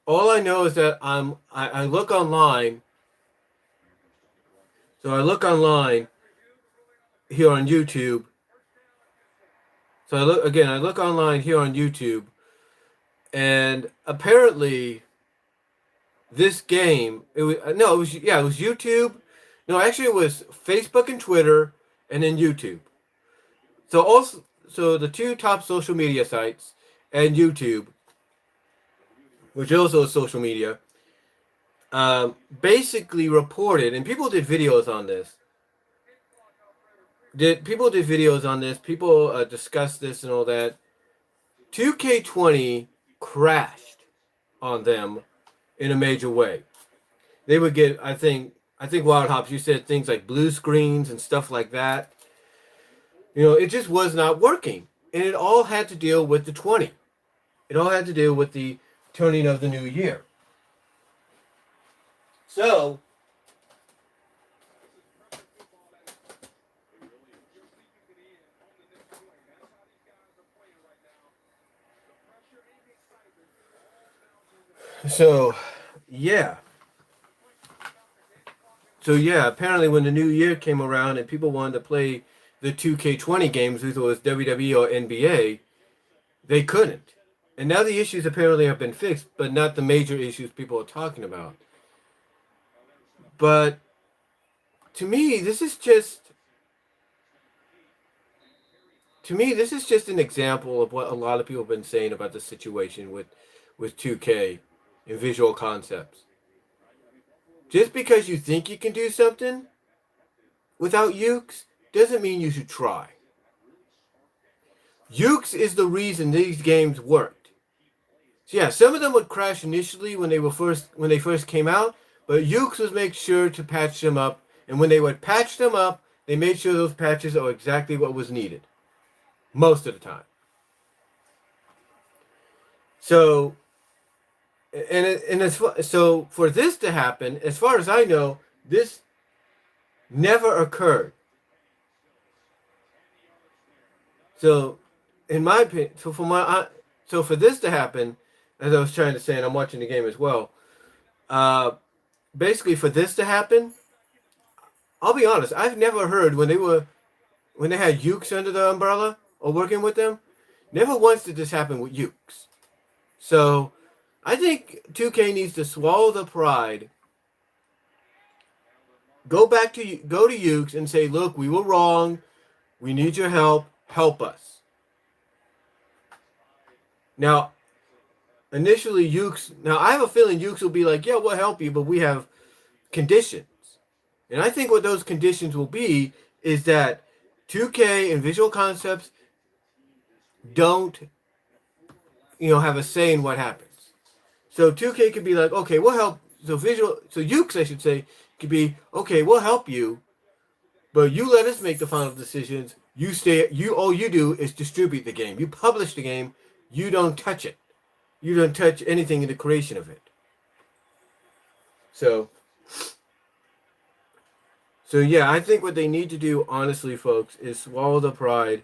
All I know is that I look online. So I look online here on YouTube, So I look online here on YouTube, and apparently this game, it was no, it was yeah, it was YouTube. No, actually, it was Facebook and Twitter, and then YouTube. So the two top social media sites and YouTube, which also is social media, basically reported, and people did videos on this. Did videos on this? People discussed this and all that. 2K20 crashed on them in a major way. They would get, I think Wild Hops, you said things like blue screens and stuff like that. You know, it just was not working, and it all had to deal with the 20. It all had to do with the turning of the new year. So So, yeah. So, yeah, apparently when the new year came around and people wanted to play the 2K20 games, whether it was WWE or NBA, they couldn't. And now the issues apparently have been fixed, but not the major issues people are talking about. But to me, this is just an example of what a lot of people have been saying about the situation with 2K and Visual Concepts. Just because you think you can do something without Ukes doesn't mean you should try. Ukes is the reason these games worked. So yeah, some of them would crash initially when they first came out, but Ukes was make sure to patch them up, and when they would patch them up, they made sure those patches are exactly what was needed most of the time. So so for this to happen, as far as I know, this never occurred. So, in my opinion, so for this to happen, as I was trying to say, and I'm watching the game as well. Uh, Basically, for this to happen, I'll be honest. I've never heard when they had Ukes under the umbrella or working with them. Never once did this happen with Ukes. So, I think 2K needs to swallow the pride. Go to Ukes and say, look, we were wrong. We need your help. Help us. Now, initially, Ukes. Now, I have a feeling Ukes will be like, yeah, we'll help you, but we have conditions. And I think what those conditions will be is that 2K and Visual Concepts don't, have a say in what happens. So 2K could be like, okay, we'll help. So Ukes, I should say, could be, okay, we'll help you, but you let us make the final decisions. All you do is distribute the game. You publish the game. You don't touch it. You don't touch anything in the creation of it. So yeah, I think what they need to do, honestly, folks, is swallow the pride.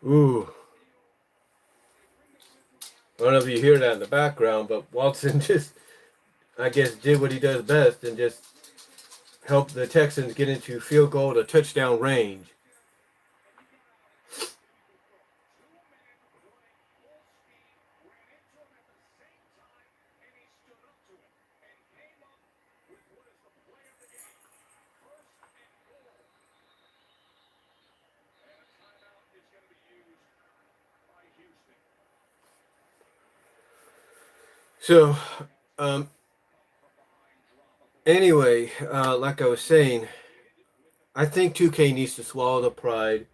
Ooh. I don't know if you hear that in the background, but Watson just, I guess, did what he does best and just helped the Texans get into field goal to touchdown range. So, um, anyway, like I was saying, I think 2K needs to swallow the pride.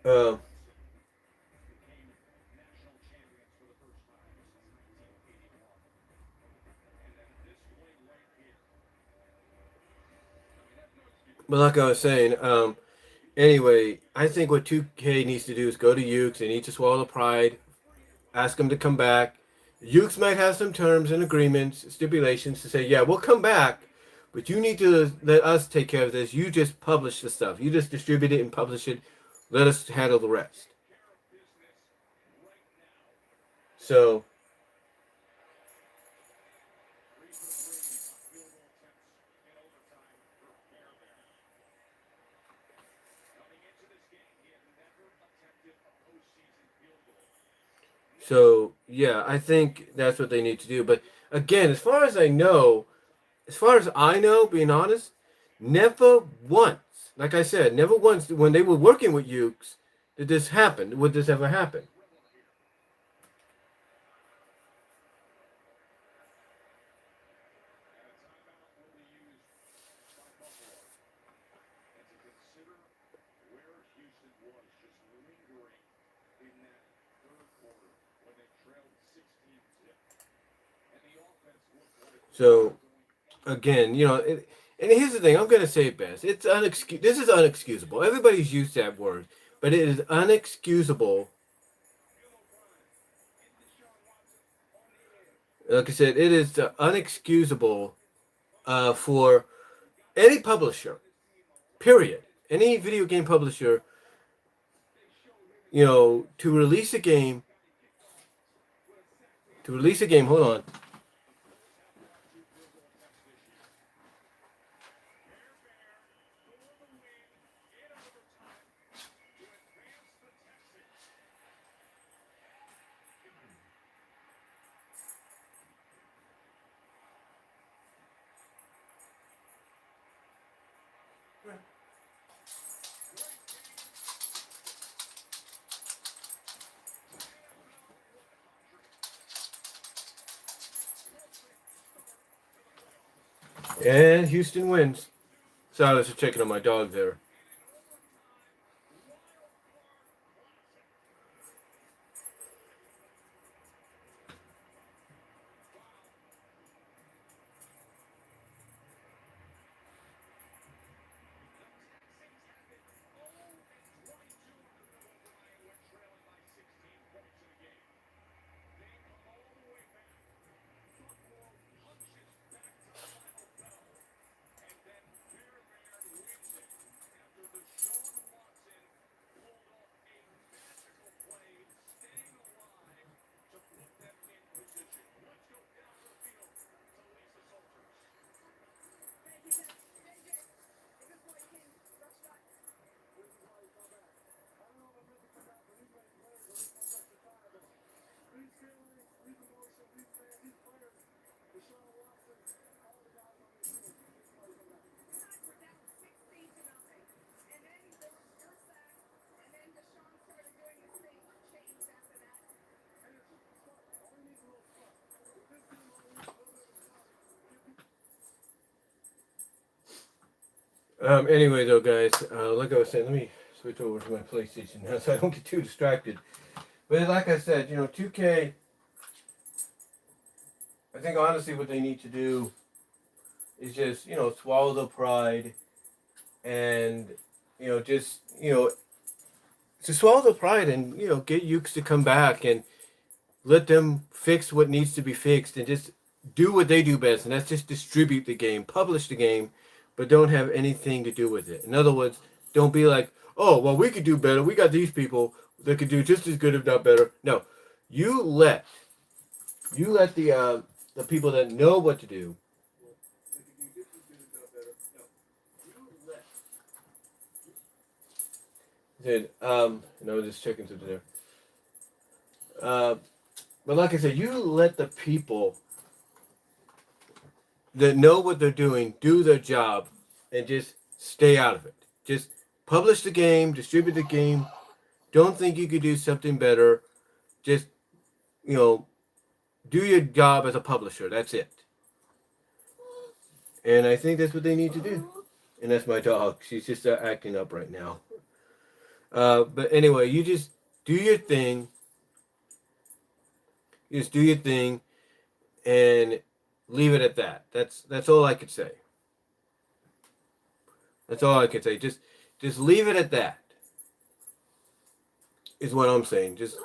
Uh, but like I was saying, Anyway, I think what 2K needs to do is go to Ukes. They need to swallow the pride. Ask them to come back. Ukes might have some terms and agreements, stipulations to say, yeah, we'll come back, but you need to let us take care of this. You just publish the stuff. You just distribute it and publish it. Let us handle the rest. So, so yeah, I think that's what they need to do. But again, as far as I know, being honest, never once, like I said, never once when they were working with Ukes did this happen. Would this ever happen? So again, and here's the thing. I'm gonna say it best. This is unexcusable. Everybody's used that word, but it is unexcusable. Like I said, it is unexcusable for any publisher. Period. Any video game publisher, to release a game. To release a game. Hold on. And Houston wins. So I was just checking on my dog there. Anyway, though, guys, like I was saying, let me switch over to my PlayStation now so I don't get too distracted. But like I said, 2K, I think honestly what they need to do is just, swallow the pride and, just, to swallow the pride and, get Ukes to come back and let them fix what needs to be fixed and just do what they do best. And that's just distribute the game, publish the game, but don't have anything to do with it. In other words, don't be like, oh, well, we could do better. We got these people that could do just as good, if not better. No, you let the people that know what to do. Did no, just checking through there. Uh, but like I said, you let the people that know what they're doing do their job and just stay out of it. Just publish the game, distribute the game. Don't think you could do something better. Just, you know, do your job as a publisher. That's it. And I think that's what they need to do. And that's my dog. She's just acting up right now. But anyway, you just do your thing. You just do your thing and leave it at that. That's all I could say. That's all I could say. Just Just leave it at that. Is what I'm saying. Just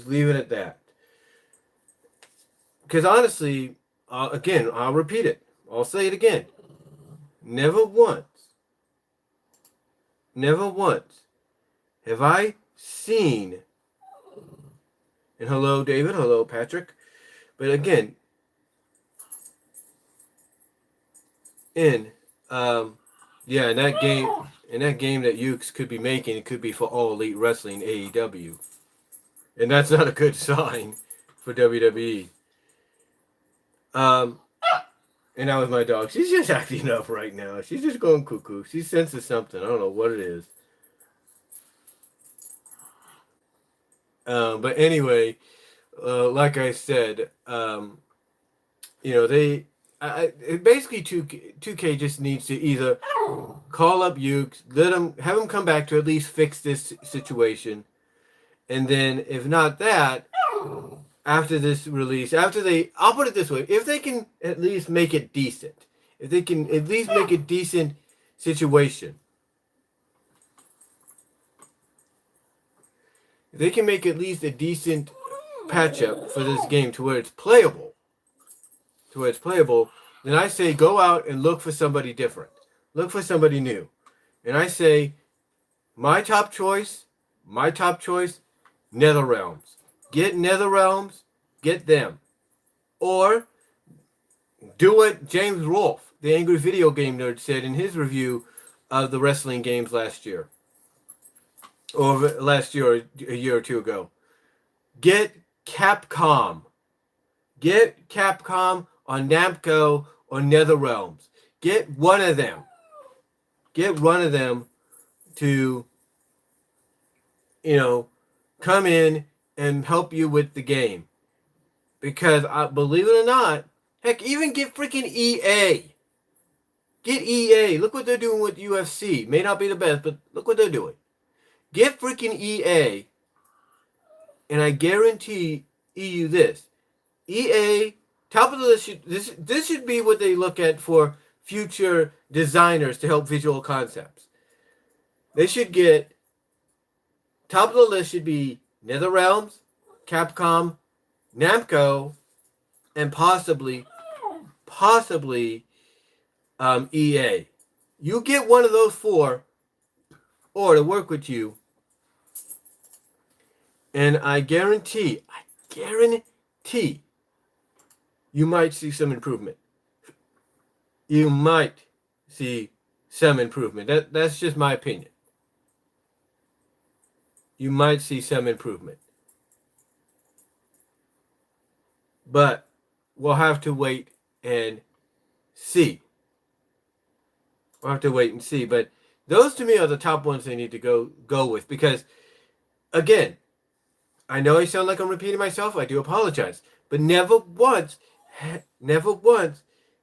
leave it at that. Because honestly, again, I'll repeat it. I'll say it again. Never once have I seen, and hello, David, hello, Patrick, but again, in that game that Ukes could be making, it could be for All Elite Wrestling AEW, and that's not a good sign for WWE. And that was my dog. She's just acting up right now. She's just going cuckoo. She senses something. I don't know what it is. But anyway, like I said, basically 2K just needs to either call up Ukes, have him come back to at least fix this situation, and then if not that, after this release, I'll put it this way, if they can at least make it decent, if they can at least make a decent situation, if they can make at least a decent patch up for this game to where it's playable, then I say go out and look for somebody different. Look for somebody new. And I say, my top choice, NetherRealms. Get NetherRealms, get them. Or do what James Rolfe, the Angry Video Game Nerd, said in his review of the wrestling games last year. Or last year, or a year or two ago. Get Capcom. Get Capcom on Namco or NetherRealms. Get one of them. Get one of them to, come in and help you with the game. Because, believe it or not, heck, even get freaking EA. Get EA. Look what they're doing with UFC. May not be the best, but look what they're doing. Get freaking EA, and I guarantee you this. EA, top of the list, this should be what they look at for future designers to help visual concepts. They should get, top of the list should be NetherRealms, Capcom, Namco, and possibly EA. You get one of those four, or to work with you, and I guarantee, you might see some improvement. You might see some improvement. That's just my opinion. You might see some improvement. But we'll have to wait and see. But those to me are the top ones they need to go with. Because, again, I know I sound like I'm repeating myself. I do apologize. But never once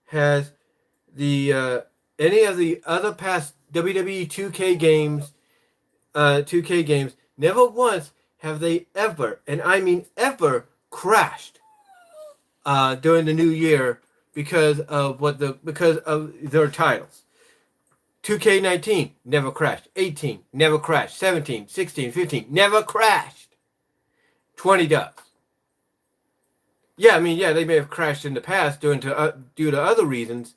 has the any of the other past WWE 2K games, never once have they ever, and I mean ever, crashed during the new year because of their titles. 2K19 never crashed. 18 never crashed. 17, 16, 15 never crashed. 20 does. Yeah, they may have crashed in the past due to other reasons,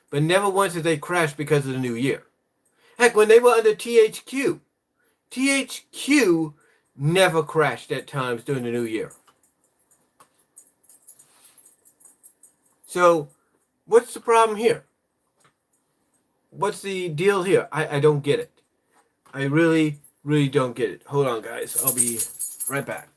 but never once did they crash because of the new year. Heck, when they were under THQ never crashed at times during the new year. So, what's the problem here? What's the deal here? I don't get it. I really, really don't get it. Hold on, guys. I'll be right back.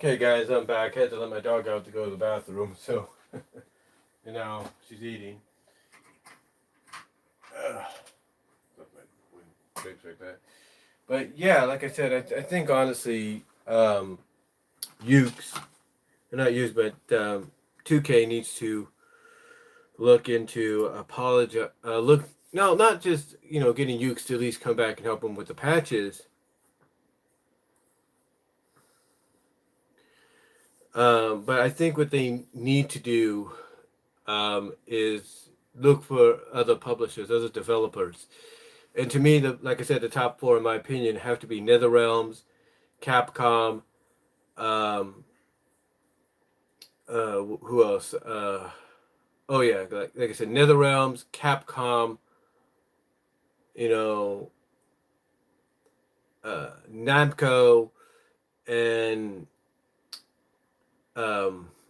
Okay, guys, I'm back. I had to let my dog out to go to the bathroom, so and now she's eating. Like that. But yeah, like I said, I think honestly, Ukes, not Ukes, but 2K needs to look into apologize. Look, no, not just getting Ukes to at least come back and help them with the patches. But I think what they need to do is look for other publishers, other developers. And to me, like I said, the top four, in my opinion, have to be NetherRealms, Capcom, who else? Oh yeah, like I said, NetherRealms, Capcom, you know, Namco, and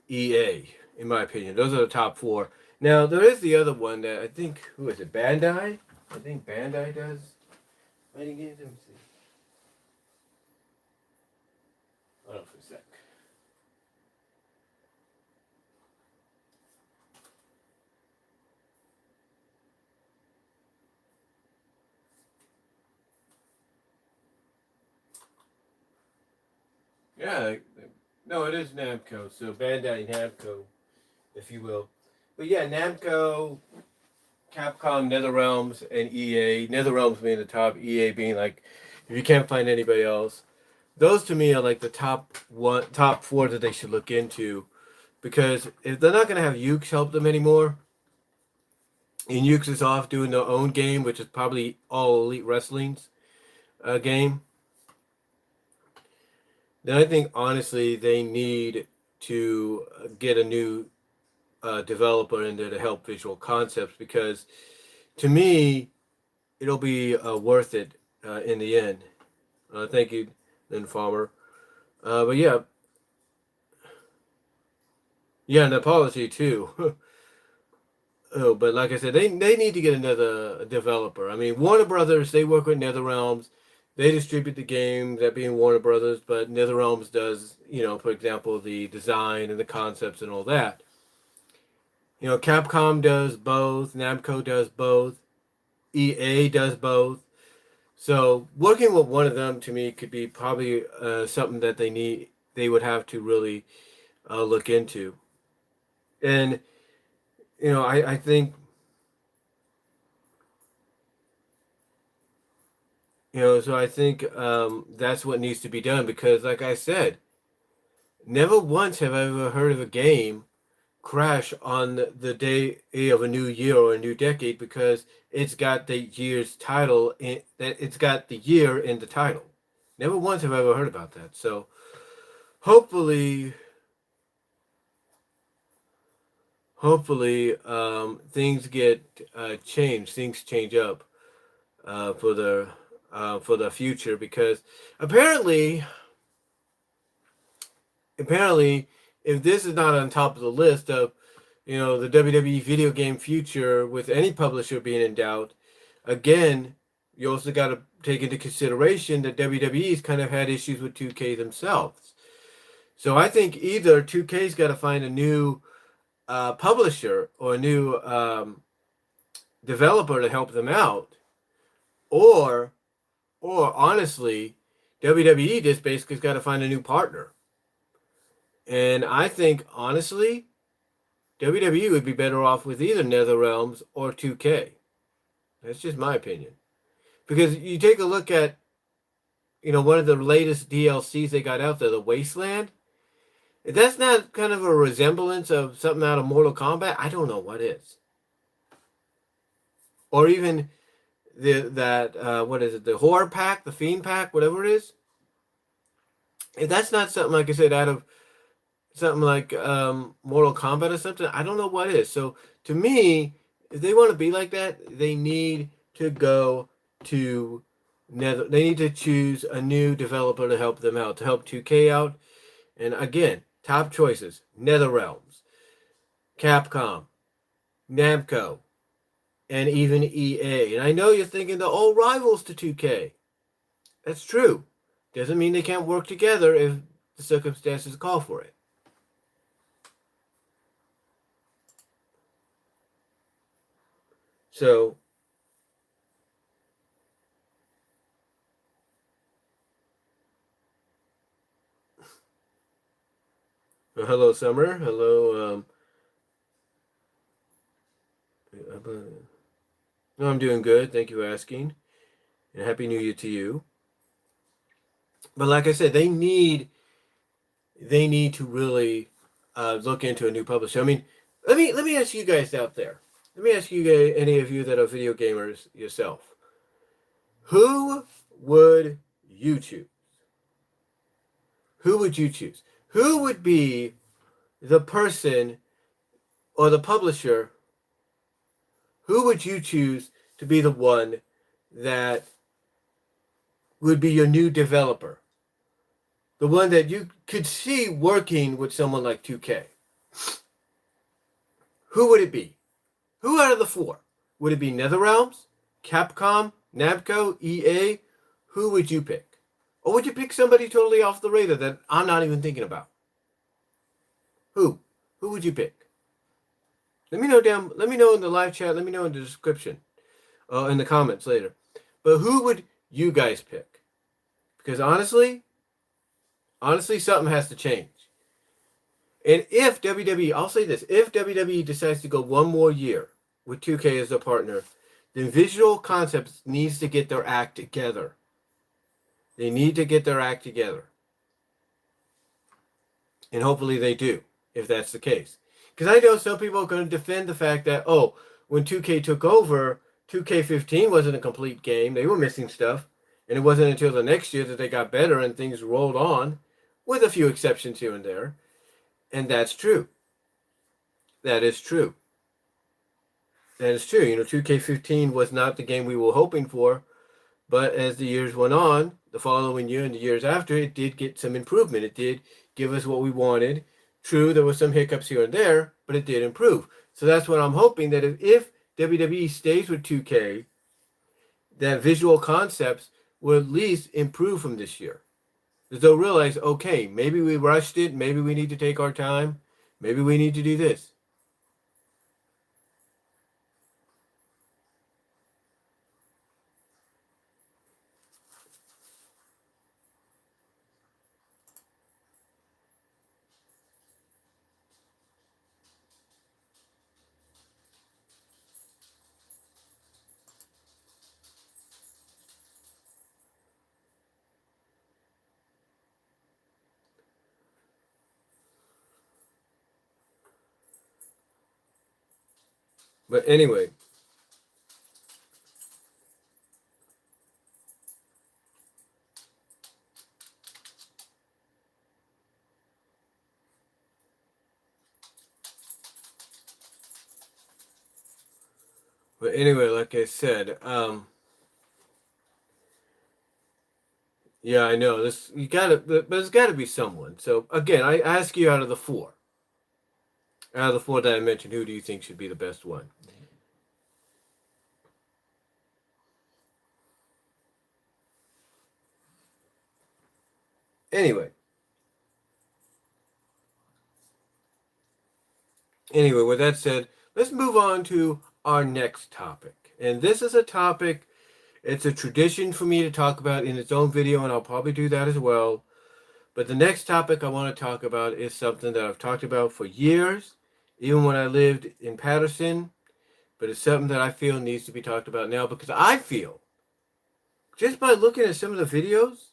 EA. In my opinion, those are the top four. Now there is the other one that I think, who is it? Bandai. I think Bandai does fighting games. Let me see. Hold on for a sec. Yeah, no, it is Namco. So Bandai Namco, if you will. But yeah, Namco, Capcom, NetherRealms, and EA. NetherRealms being the top, EA being like, if you can't find anybody else, those to me are like the top four that they should look into, because if they're not gonna have Ukes help them anymore, and Ukes is off doing their own game, which is probably all Elite Wrestling's game, then I think honestly they need to get a new developer in there to help Visual Concepts, because to me it'll be worth it in the end. Thank you, Lynn Farmer. But yeah, and apology too. Oh, but like I said, they need to get another developer. I mean, Warner Brothers, they work with NetherRealms. They distribute the game, that being Warner Brothers, but NetherRealms does, for example, the design and the concepts and all that. Capcom does both, Namco does both, EA does both. So working with one of them to me could be probably something that they would have to really look into. And I think so I think that's what needs to be done, because like I said, never once have I ever heard of a game crash on the day of a new year or a new decade because it's got the year's title in that it's got the year in the title. Never once have I ever heard about that. So hopefully things get changed, things change up for the future, because apparently if this is not on top of the list of the WWE video game future with any publisher being in doubt, again, you also got to take into consideration that WWE's kind of had issues with 2K themselves. So I think either 2K's got to find a new publisher or a new developer to help them out, or honestly, WWE just basically got to find a new partner. And I think honestly, WWE would be better off with either NetherRealms or 2K. That's just my opinion. Because you take a look at, one of the latest DLCs they got out there, the Wasteland. If that's not kind of a resemblance of something out of Mortal Kombat, I don't know what is. Or even what is it, the Horror Pack, the Fiend Pack, whatever it is. If that's not something, like I said, out of something like Mortal Kombat or something, I don't know what is. So to me, if they want to be like that, they need to go to they need to choose a new developer to help them out, to help 2K out. And again, top choices: NetherRealms, Capcom, Namco, and even EA. And I know you're thinking they're all rivals to 2K. That's true. Doesn't mean they can't work together if the circumstances call for it. So, hello, Summer. Hello. No, I'm doing good. Thank you for asking. And Happy New Year to you. But like I said, they need to really look into a new publisher. I mean, let me ask you guys out there. Let me ask you guys, any of you that are video gamers yourself. Who would you choose? Who would you choose? Who would be the person or the publisher? Who would you choose to be the one that would be your new developer? The one that you could see working with someone like 2K. Who would it be? Who out of the four? Would it be NetherRealms, Capcom, Namco, EA? Who would you pick? Or would you pick somebody totally off the radar that I'm not even thinking about? Who? Who would you pick? Let me know in the live chat, let me know in the description, in the comments later. But who would you guys pick? Because honestly, something has to change. And if WWE, I'll say this, if WWE decides to go one more year with 2K as their partner, then Visual Concepts needs to get their act together. They need to get their act together. And hopefully they do, if that's the case. Because I know some people are going to defend the fact that, oh, when 2K took over, 2K15 wasn't a complete game. They were missing stuff. And it wasn't until the next year that they got better and things rolled on, with a few exceptions here and there. And that's true. That is true. That is true. 2K15 was not the game we were hoping for. But as the years went on, the following year and the years after, it did get some improvement. It did give us what we wanted. True, there were some hiccups here and there, but it did improve. So that's what I'm hoping, that if WWE stays with 2K, that Visual Concepts will at least improve from this year. Because they'll realize, okay, maybe we rushed it. Maybe we need to take our time. Maybe we need to do this. But anyway, like I said, yeah, I know this. But there's got to be someone. So again, I ask you, out of the four that I mentioned, who do you think should be the best one? Anyway, with that said, let's move on to our next topic. And this is a topic, it's a tradition for me to talk about in its own video, and I'll probably do that as well. But the next topic I want to talk about is something that I've talked about for years, even when I lived in Patterson. But it's something that I feel needs to be talked about now, because I feel, just by looking at some of the videos,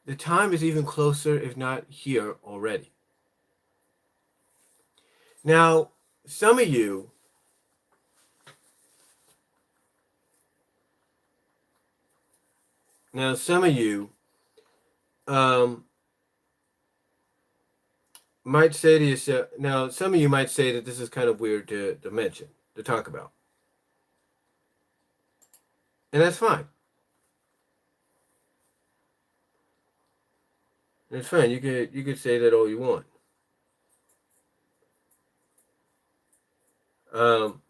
the time is even closer, if not here already. Now, some of you might say to yourself, now some of you might say that this is kind of weird to mention, to talk about. And that's fine. It's fine. You could say that all you want. Um,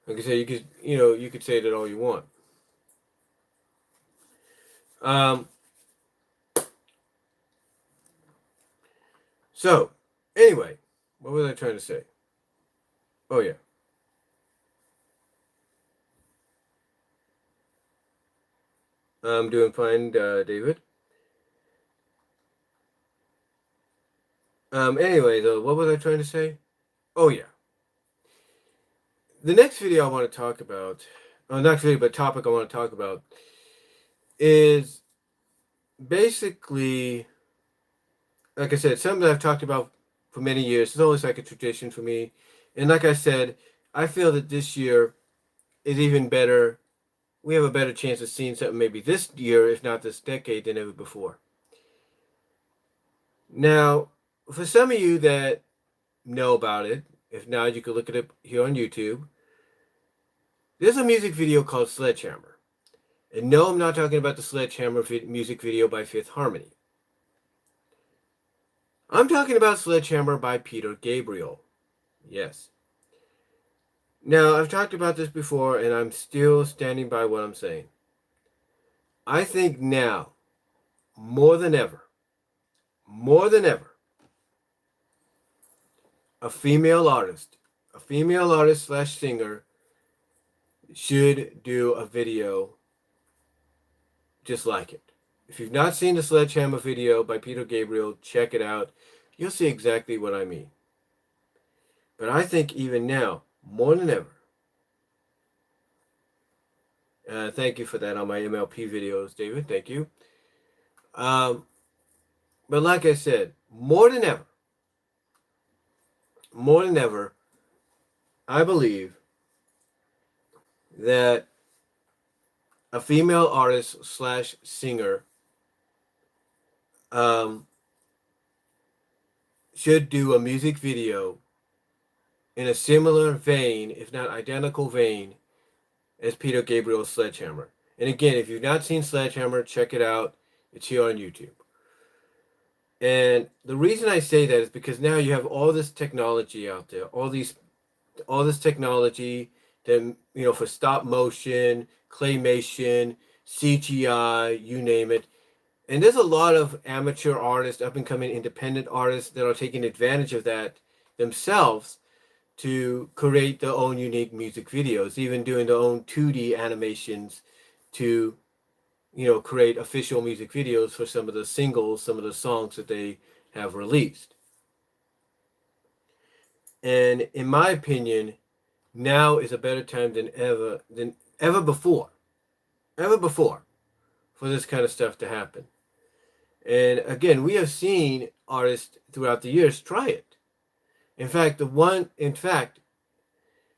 Like I said, you could say that all you want. So anyway, what was I trying to say? Oh yeah. I'm doing fine, David. Anyway, though, what was I trying to say? Oh yeah. The next video I want to talk about, not video, but topic I want to talk about is basically, like I said, something that I've talked about for many years. It's always like a tradition for me. And like I said, I feel that this year is even better. We have a better chance of seeing something maybe this year, if not this decade, than ever before. Now, for some of you that know about it, if not, you can look it up here on YouTube. There's a music video called Sledgehammer. And no, I'm not talking about the Sledgehammer music video by Fifth Harmony. I'm talking about Sledgehammer by Peter Gabriel. Yes. Now, I've talked about this before, and I'm still standing by what I'm saying. I think now, more than ever, a female artist slash singer should do a video just like it. If you've not seen the Sledgehammer video by Peter Gabriel, check it out. You'll see exactly what I mean. But I think even now, more than ever, thank you for that on my MLP videos, David. Thank you. But like I said, more than ever, I believe that a female artist slash singer should do a music video in a similar vein, if not identical vein, as Peter Gabriel's Sledgehammer. And again, if you've not seen Sledgehammer, check it out. It's here on YouTube. And the reason I say that is because now you have all this technology out there, all this technology that, for stop motion, claymation, CGI, you name it. And there's a lot of amateur artists, up and coming independent artists that are taking advantage of that themselves to create their own unique music videos, even doing their own 2D animations to, create official music videos for some of the singles, some of the songs that they have released. And in my opinion, now is a better time than ever before for this kind of stuff to happen. And again, we have seen artists throughout the years try it. In fact, what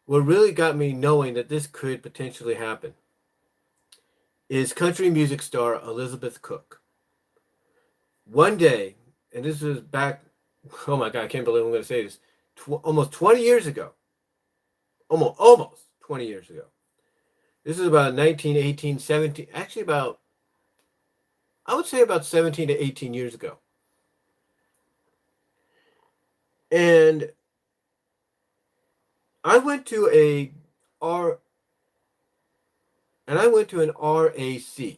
really got me knowing that this could potentially happen is country music star Elizabeth Cook. One day, and this was back, oh my God, I can't believe I'm going to say this, almost 20 years ago. Almost 20 years ago. This is about 19, 18, 17, actually I would say about 17 to 18 years ago. And I went to an RAC,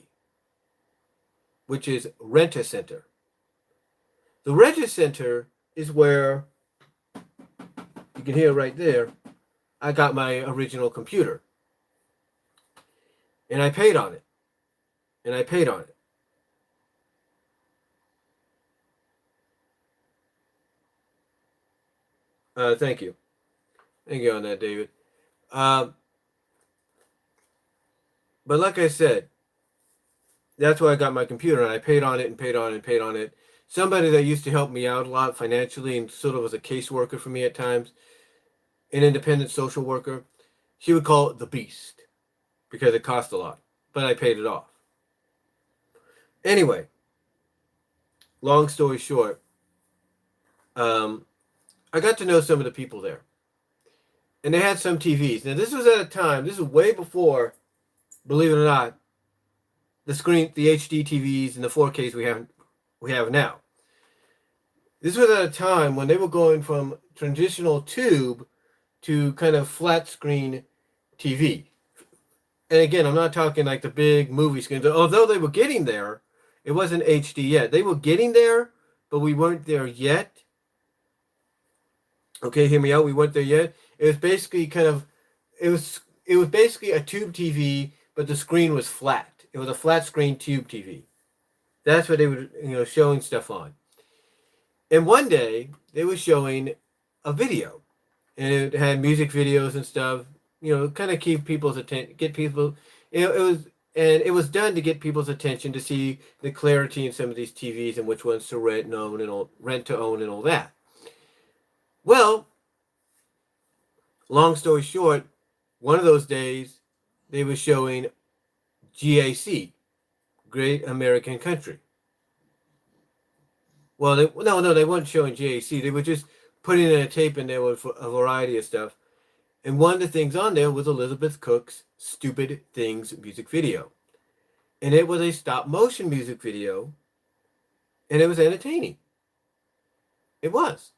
which is Rent-A-Center. The Rent-A-Center is where, you can hear right there, I got my original computer. And I paid on it. Thank you. Thank you on that, David. But like I said, that's where I got my computer, and I paid on it. Somebody that used to help me out a lot financially and sort of was a caseworker for me at times, an independent social worker, she would call it the beast because it cost a lot, but I paid it off. Anyway, long story short, I got to know some of the people there. And they had some TVs. Now, this was at a time, this was way before, believe it or not, the HD TVs and the 4Ks we have now. This was at a time when they were going from traditional tube to kind of flat screen TV. And again, I'm not talking like the big movie screens. Although they were getting there, it wasn't HD yet. They were getting there, but we weren't there yet. Okay, hear me out. We weren't there yet. It was basically it was basically a tube TV, but the screen was flat. It was a flat screen tube TV. That's what they were, showing stuff on. And one day they were showing a video, and it had music videos and stuff. Kind of keep people's attention, get people. It was done to get people's attention to see the clarity in some of these TVs and which ones to rent and own and rent to own and all that. Well, long story short, one of those days they were showing GAC, Great American Country. Well, they weren't showing GAC. They were just putting in a tape in there with a variety of stuff. And one of the things on there was Elizabeth Cook's Stupid Things music video. And it was a stop motion music video. And it was entertaining. It was.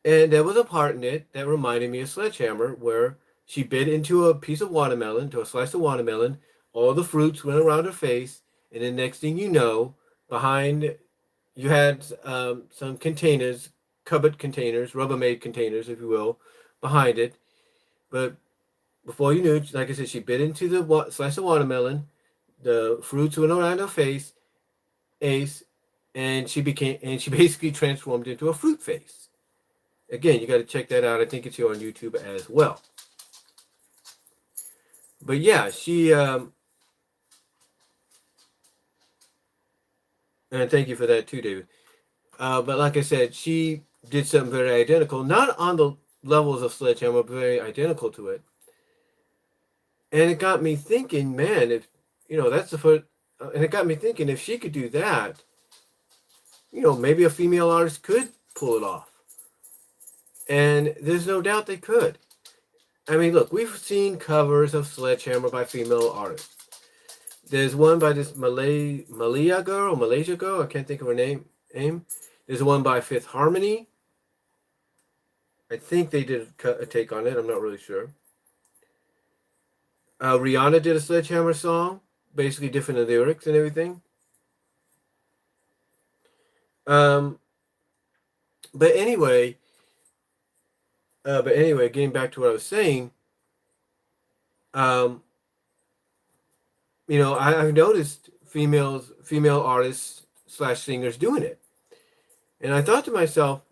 And there was a part in it that reminded me of Sledgehammer, where she bit into a piece of watermelon, to a slice of watermelon. All the fruits went around her face. And then next thing you know, behind, you had some containers, cupboard containers, Rubbermaid containers, if you will, behind it. But before you knew, like I said, she bit into the slice of watermelon. The fruits went around her face, and she basically transformed into a fruit face. Again, you got to check that out. I think it's here on YouTube as well. But yeah, she and thank you for that too, David. But like I said, she did something very identical, not on the levels of Sledgehammer, but very identical to it. And it got me thinking, man, if that's the first, and it got me thinking, if she could do that, maybe a female artist could pull it off. And there's no doubt they could. I mean, look, we've seen covers of Sledgehammer by female artists. There's one by this Malaysia girl, I can't think of her name. There's one by Fifth Harmony. I think they did a take on it. I'm not really sure. Rihanna did a Sledgehammer song, basically different lyrics and everything. But anyway, getting back to what I was saying, I've noticed female artists / singers doing it. And I thought to myself,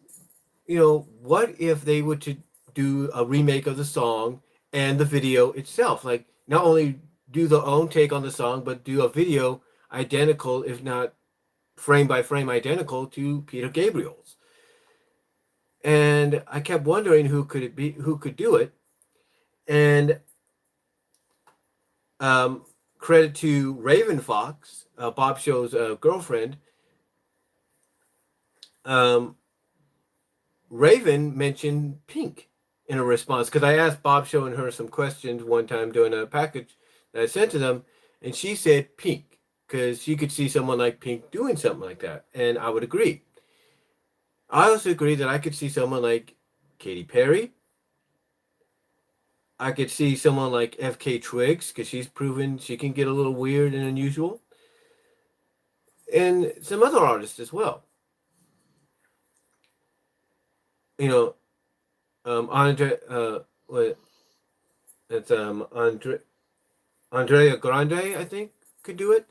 what if they were to do a remake of the song and the video itself? Like, not only do their own take on the song, but do a video identical, if not frame by frame identical to Peter Gabriel's. And I kept wondering who could do it. And credit to Raven Fox, Bob Show's girlfriend. Raven mentioned Pink in a response, because I asked Bob Show and her some questions one time during a package that I sent to them, and she said Pink, because she could see someone like Pink doing something like that, and I would agree. I also agree that I could see someone like Katy Perry. I could see someone like FK Twigs, because she's proven she can get a little weird and unusual. And some other artists as well. Andrea Grande, I think, could do it.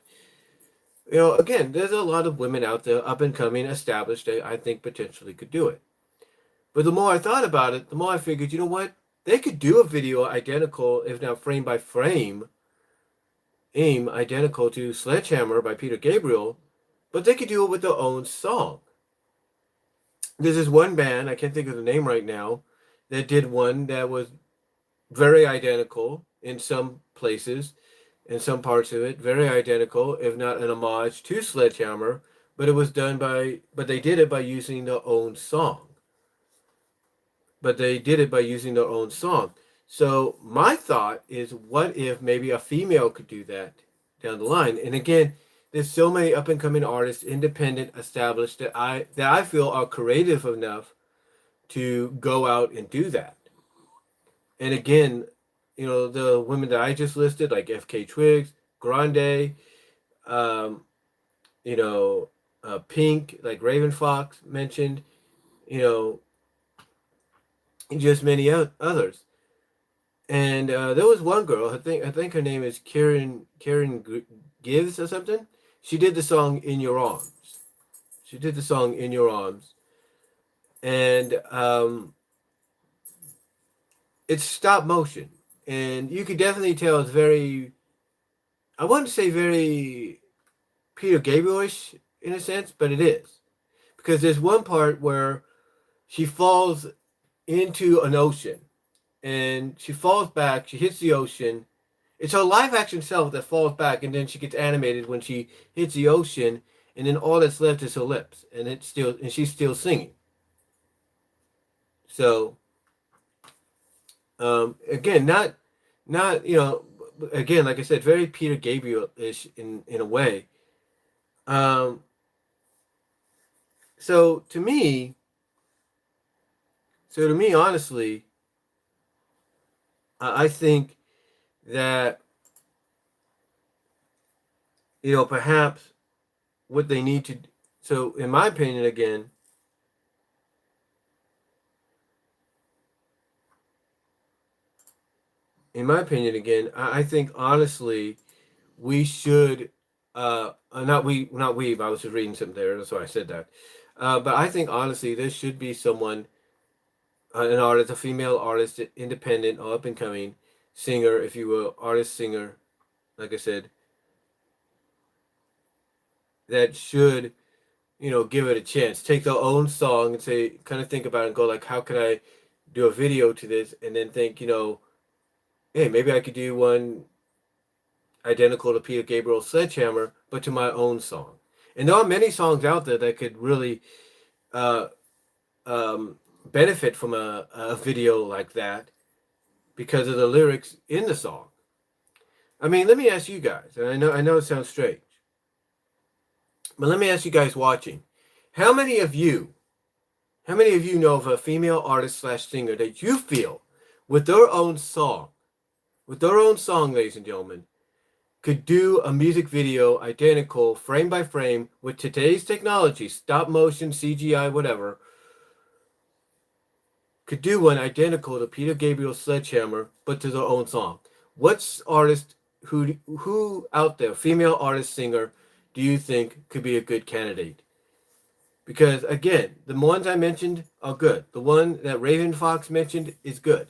Again, there's a lot of women out there, up and coming, established, that I think potentially could do it. But the more I thought about it, the more I figured, you know what? They could do a video identical, if not frame by frame, identical to Sledgehammer by Peter Gabriel, but they could do it with their own song. There's this one band, I can't think of the name right now, that did one that was very identical in some places, in some parts of it, very identical, if not an homage to Sledgehammer, but they did it by using their own song. So my thought is, what if maybe a female could do that down the line? And again, there's so many up and coming artists, independent, established, that I feel are creative enough to go out and do that. And again, the women that I just listed, like FK Twigs, Grande, um, you know, Pink, like Raven Fox mentioned, you know, and just many others. And there was one girl, I think her name is Karen Gives or something. She did the song "In Your Arms." She did the song "In Your Arms," and it's stop motion, and you can definitely tell it's very. I wouldn't say very Peter Gabrielish in a sense, but it is because there's one part where she falls into an ocean, and she falls back. She hits the ocean. It's her live action self that falls back, and then she gets animated when she hits the ocean, and then all that's left is her lips, and she's still singing. So again, not again, like I said, very Peter Gabriel-ish in a way. Um, so to me, honestly, I think that perhaps what they need to. So in my opinion, again, I think honestly we should not we, I was just reading something there, that's why I said that. But I think honestly there should be someone, an artist, a female artist, independent or up and coming singer, if you will, artist singer, like I said, that should give it a chance, take their own song and say, kind of think about it and go like, how can I do a video to this, and then think, hey, maybe I could do one identical to Peter Gabriel's Sledgehammer, but to my own song. And there are many songs out there that could really uh, um, benefit from a video like that because of the lyrics in the song. I mean, let me ask you guys, and I know it sounds strange, but let me ask you guys watching, how many of you, know of a female artist slash singer that you feel with their own song, ladies and gentlemen, could do a music video identical, frame by frame, with today's technology, stop motion, CGI, whatever, could do one identical to Peter Gabriel's Sledgehammer, but to their own song? What's artist who out there, female artist singer, do you think could be a good candidate? Because again, the ones I mentioned are good. The one that Raven Fox mentioned is good.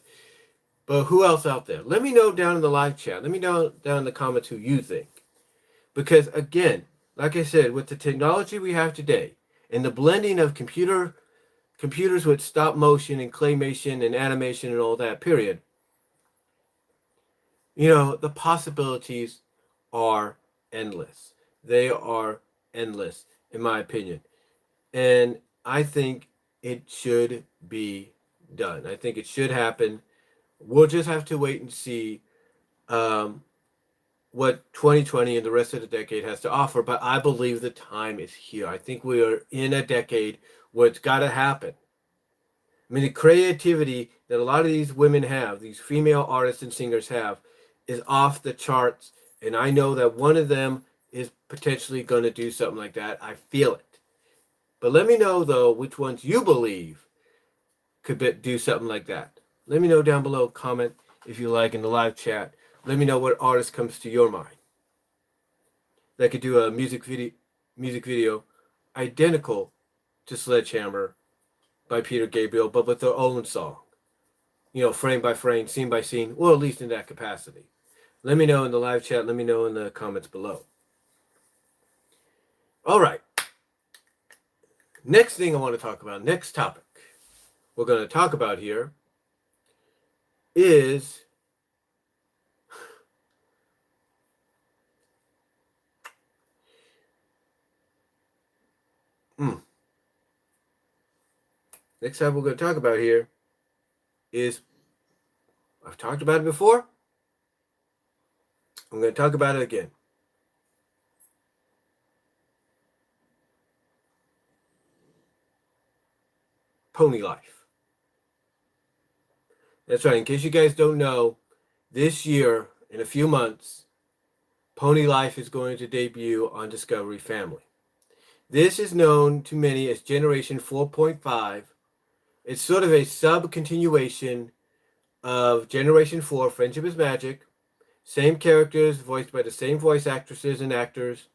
But who else out there? Let me know down in the live chat. Let me know down in the comments who you think. Because again, like I said, with the technology we have today and the blending of computers with stop motion and claymation and animation and all that, period, the possibilities are endless. They are endless, in my opinion. And I think it should be done. I think it should happen. We'll just have to wait and see um, what 2020 and the rest of the decade has to offer. But I believe the time is here. I think we are in a decade where it's got to happen. I mean, the creativity that a lot of these women have, these female artists and singers have, is off the charts. And I know that one of them is potentially going to do something like that. I feel it. But let me know, though, which ones you believe could do something like that. Let me know down below. Comment if you like in the live chat. Let me know what artist comes to your mind that could do a music video identical to Sledgehammer by Peter Gabriel, but with their own song. Frame by frame, scene by scene, or at least in that capacity. Let me know in the live chat. Let me know in the comments below. All right. Next thing I want to talk about, next topic we're going to talk about here is next time we're going to talk about here is, I've talked about it before. I'm going to talk about it again. Pony life. That's right. In case you guys don't know, this year, in a few months, Pony Life is going to debut on Discovery Family. This is known to many as Generation 4.5. It's sort of a sub-continuation of Generation 4, Friendship is Magic. Same characters, voiced by the same voice actresses and actors,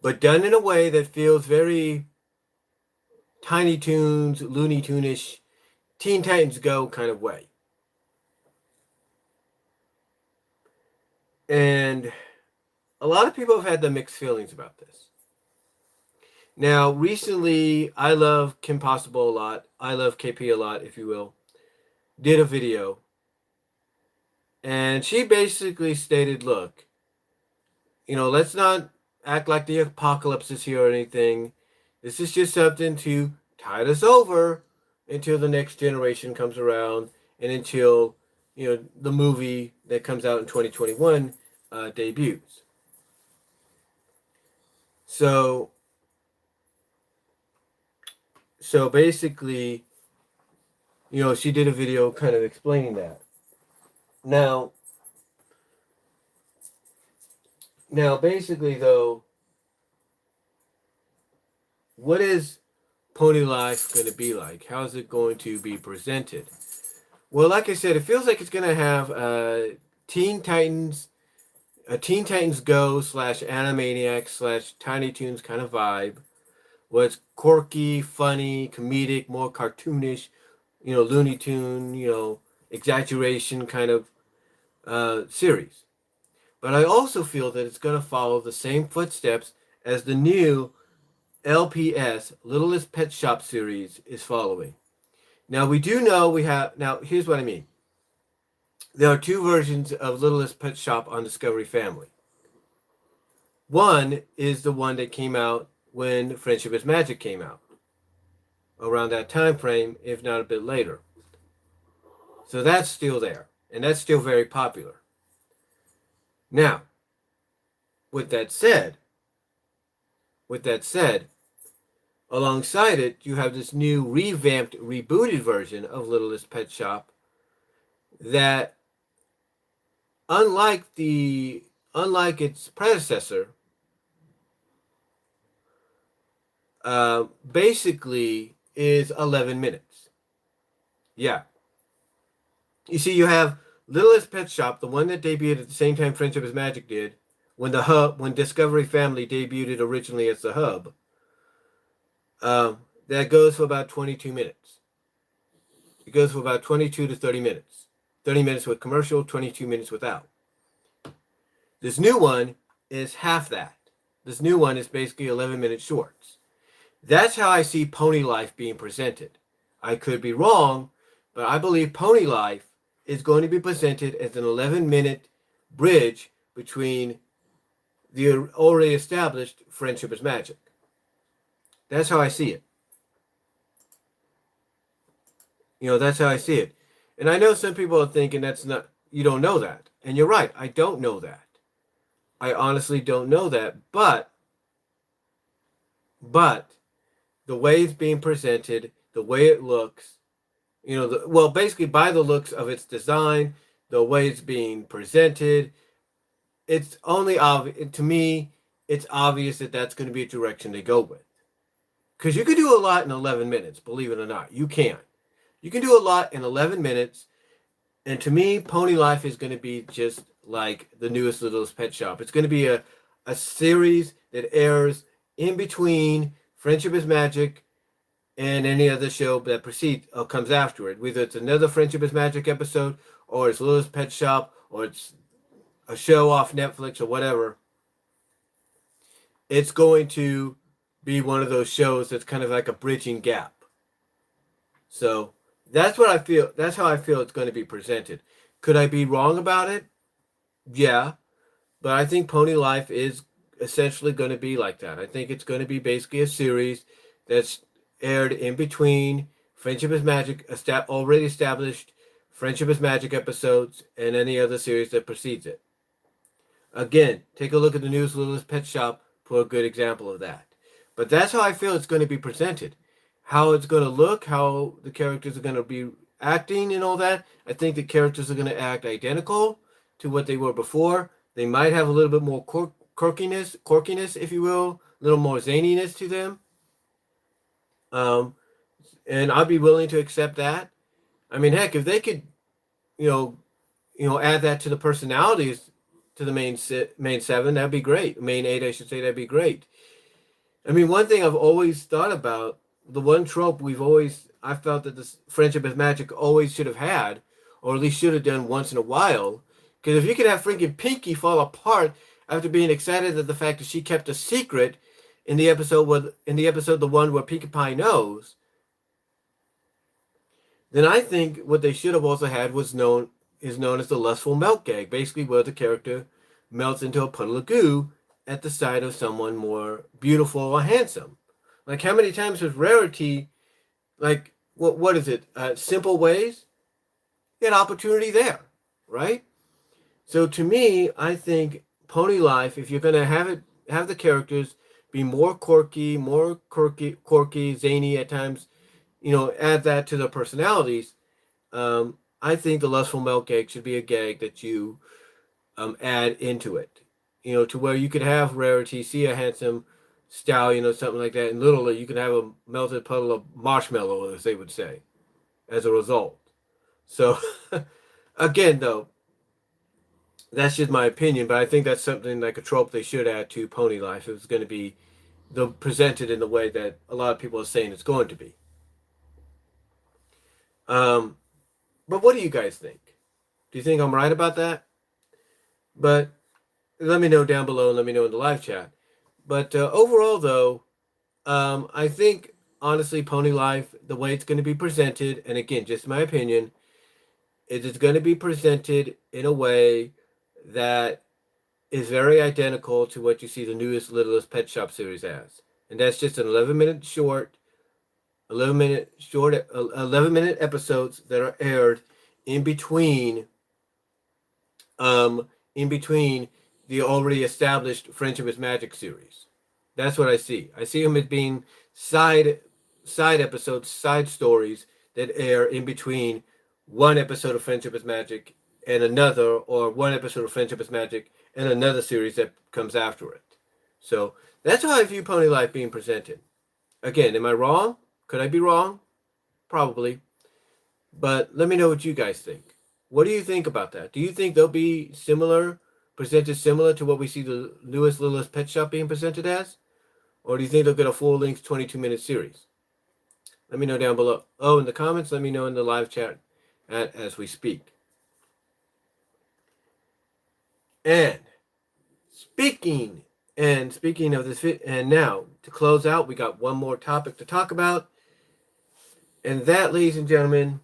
but done in a way that feels very Tiny Toons, Looney Tune-ish, Teen Titans Go kind of way. And a lot of people have had the mixed feelings about this. Now, recently, I love Kim Possible a lot. I love KP a lot, if you will. Did a video. And she basically stated, look, let's not act like the apocalypse is here or anything. This is just something to tide us over until the next generation comes around and until, the movie that comes out in 2021 debuts. So basically, she did a video kind of explaining that. Now, basically, though, what is Pony Life going to be like? How is it going to be presented? Well, like I said, it feels like it's going to have Teen Titans Go / Animaniacs / Tiny Toons kind of vibe. Where it's quirky, funny, comedic, more cartoonish, Looney Tune, exaggeration kind of series. But I also feel that it's going to follow the same footsteps as the new LPS, Littlest Pet Shop series, is following. Now, we do know now, here's what I mean. There are two versions of Littlest Pet Shop on Discovery Family. One is the one that came out when Friendship is Magic came out. Around that time frame, if not a bit later. So that's still there. And that's still very popular. Now, with that said, alongside it, you have this new revamped, rebooted version of Littlest Pet Shop that, unlike its predecessor, basically is 11 minutes. Yeah. You see, you have Littlest Pet Shop, the one that debuted at the same time Friendship is Magic did, when Discovery Family debuted originally as the Hub. That goes for about 22 minutes. It goes for about 22 to 30 minutes. 30 minutes with commercial, 22 minutes without. This new one is half that. This new one is basically 11-minute shorts. That's how I see Pony Life being presented. I could be wrong, but I believe Pony Life is going to be presented as an 11-minute bridge between the already established Friendship is Magic. That's how I see it. That's how I see it. And I know some people are thinking you don't know that. And you're right, I don't know that. I honestly don't know that. But the way it's being presented, the way it looks, basically by the looks of its design, the way it's being presented, it's only obvious, to me, it's obvious that that's going to be a direction they go with. Because you can do a lot in 11 minutes, believe it or not. You can. You can do a lot in 11 minutes. And to me, Pony Life is going to be just like the newest Littlest Pet Shop. It's going to be a series that airs in between Friendship is Magic and any other show that precedes or comes after it. Whether it's another Friendship is Magic episode, or it's Littlest Pet Shop, or it's a show off Netflix or whatever. It's going to be one of those shows that's kind of like a bridging gap. So that's what I feel. That's how I feel it's going to be presented. Could I be wrong about it? Yeah. But I think Pony Life is essentially going to be like that. I think it's going to be basically a series that's aired in between Friendship is Magic, already established Friendship is Magic episodes, and any other series that precedes it. Again, take a look at the newest Littlest Pet Shop for a good example of that. But that's how I feel it's going to be presented. How it's going to look, how the characters are going to be acting and all that, I think the characters are going to act identical to what they were before. They might have a little bit more quirkiness, if you will, a little more zaniness to them. Um, and I'd be willing to accept that. I mean, heck, if they could, you know, add that to the personalities to the main seven, that'd be great. Main eight, I should say, that'd be great. I mean, one thing I've always thought about, the one trope I felt that this Friendship is Magic always should have had, or at least should have done once in a while. Because if you could have freaking Pinky fall apart after being excited at the fact that she kept a secret in the episode the one where Pinkie Pie knows, then I think what they should have also had is known as the lustful melt gag, basically where the character melts into a puddle of goo at the sight of someone more beautiful or handsome. Like, how many times has Rarity, like, what is it? Simple Ways? He had opportunity there, right? So to me, I think Pony Life, if you're gonna have the characters be more quirky, zany at times, add that to the personalities. I think the lustful milk gag should be a gag that you add into it, to where you could have Rarity see a handsome stallion or something like that, and literally you can have a melted puddle of marshmallow, as they would say, as a result. So, again, though, that's just my opinion, but I think that's something like a trope they should add to Pony Life. It was going to be presented in the way that a lot of people are saying it's going to be. But what do you guys think? Do you think I'm right about that? But let me know down below and let me know in the live chat. But overall, though, I think, honestly, Pony Life, the way it's going to be presented, and again, just my opinion, is it's going to be presented in a way that is very identical to what you see the newest Littlest Pet Shop series as. And that's just an 11-minute episodes that are aired in between the already established Friendship is Magic series. That's what I see. I see them as being side episodes, side stories that air in between one episode of Friendship is Magic and another, or one episode of Friendship is Magic and another series that comes after it. So that's how I view Pony Life being presented. Again, am I wrong? Could I be wrong? Probably. But let me know what you guys think. What do you think about that? Do you think they'll be presented similar to what we see the newest Littlest Pet Shop being presented as? Or do you think they'll get a full-length 22-minute series? Let me know down below. Oh, in the comments, let me know in the live chat as we speak. And speaking of this, and now to close out, we got one more topic to talk about. And that, ladies and gentlemen,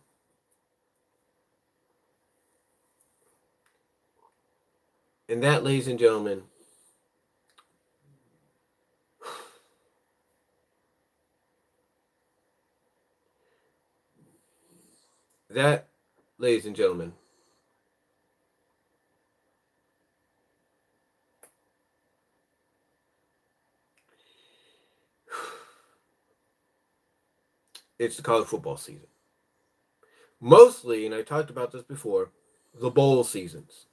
it's the college football season. Mostly, and I talked about this before, the bowl seasons.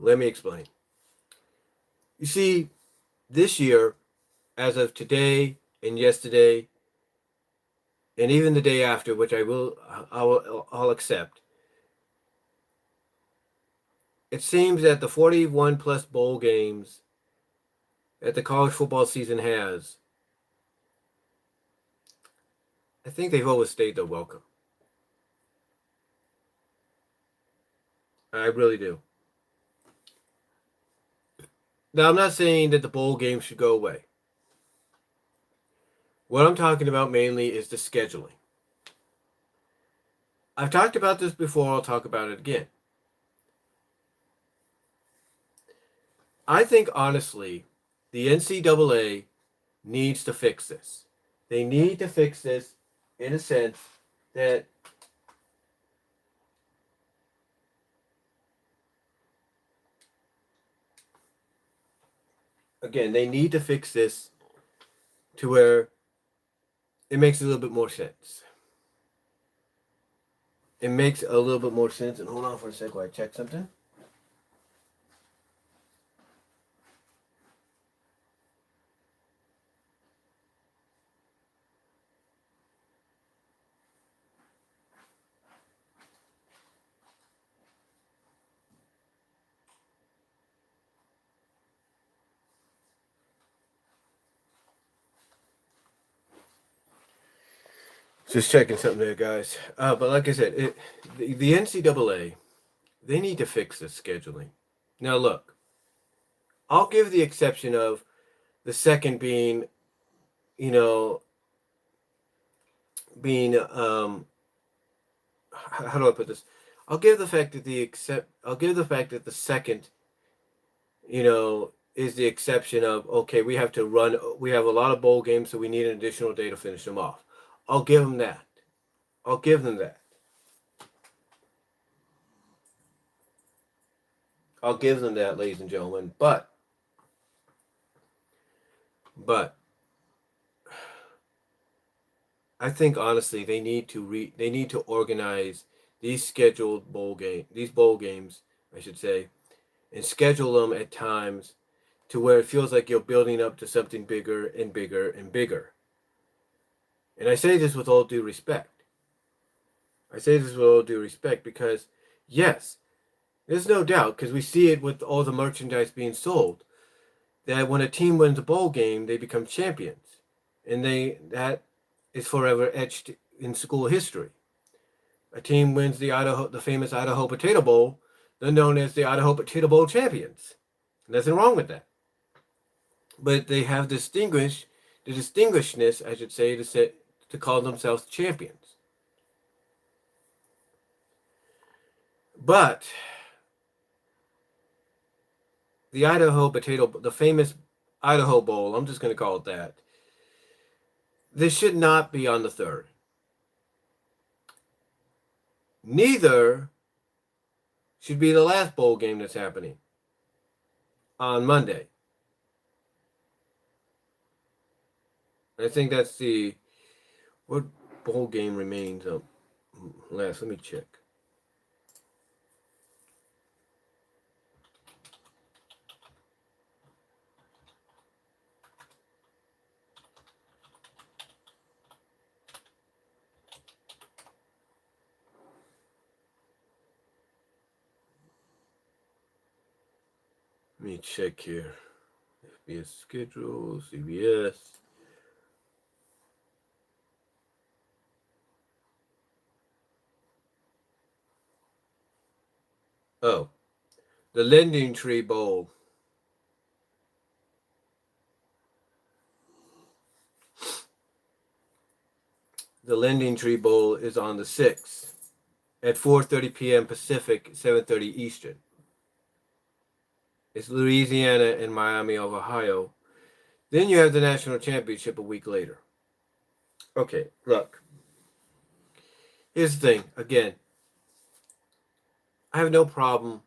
Let me explain. You see, this year, as of today and yesterday, and even the day after, which I'll accept, it seems that the 41 plus bowl games that the college football season has, I think they've overstayed their welcome. I really do. Now, I'm not saying that the bowl games should go away. What I'm talking about mainly is the scheduling. I've talked about this before. I'll talk about it again. I think, honestly, the NCAA needs to fix this. They need to fix this in a sense that they need to fix this to where it makes a little bit more sense. it makes a little bit more sense. And hold on for a sec while I check something. Just checking something there, guys. But like I said, the NCAA, they need to fix this scheduling. Now, look, I'll give the exception of the second being, you know, being how do I put this? I'll give the fact that the second, is the exception of okay, we have a lot of bowl games, so we need an additional day to finish them off. I'll give them that. I'll give them that. I'll give them that, ladies and gentlemen. But I think honestly they need to organize these bowl games, I should say, and schedule them at times to where it feels like you're building up to something bigger and bigger and bigger. And I say this with all due respect. I say this with all due respect because yes, there's no doubt because we see it with all the merchandise being sold that when a team wins a bowl game, they become champions, and that is forever etched in school history. A team wins the famous Idaho Potato Bowl. They're known as the Idaho Potato Bowl champions. Nothing wrong with that. But they have the distinguishedness, I should say, to call themselves champions. But the famous Idaho Bowl, I'm just going to call it that. This should not be on the 3rd. Neither should be the last bowl game that's happening on Monday. I think that's what bowl game remains up last. Let me check. Let me check here. FBS schedule, CBS. Oh, the Lending Tree Bowl. The Lending Tree Bowl is on the 6th at 4:30 p.m. Pacific, 7:30 Eastern. It's Louisiana and Miami of Ohio. Then you have the national championship a week later. Okay, look. Here's the thing. Again, I have no problem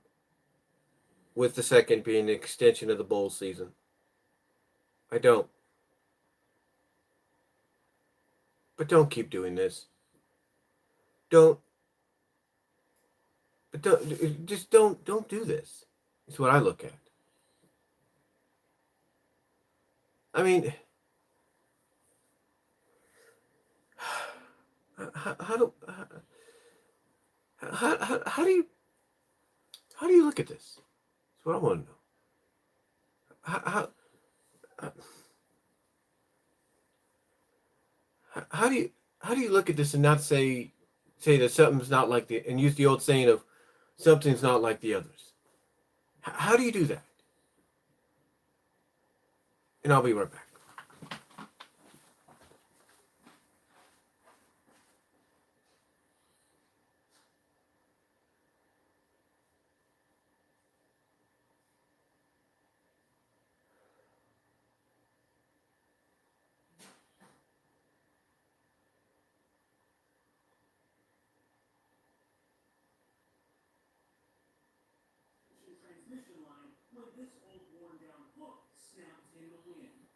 with the second being the extension of the bowl season. I don't. But don't keep doing this. Don't. But don't do this. It's what I look at. I mean, how do how do you look at this? That's what I want to know. How how do you look at this and not say that something's not like the and use the old saying of something's not like the others? How do you do that? And I'll be right back. Transmission line when this old worn down hook snapped in the wind.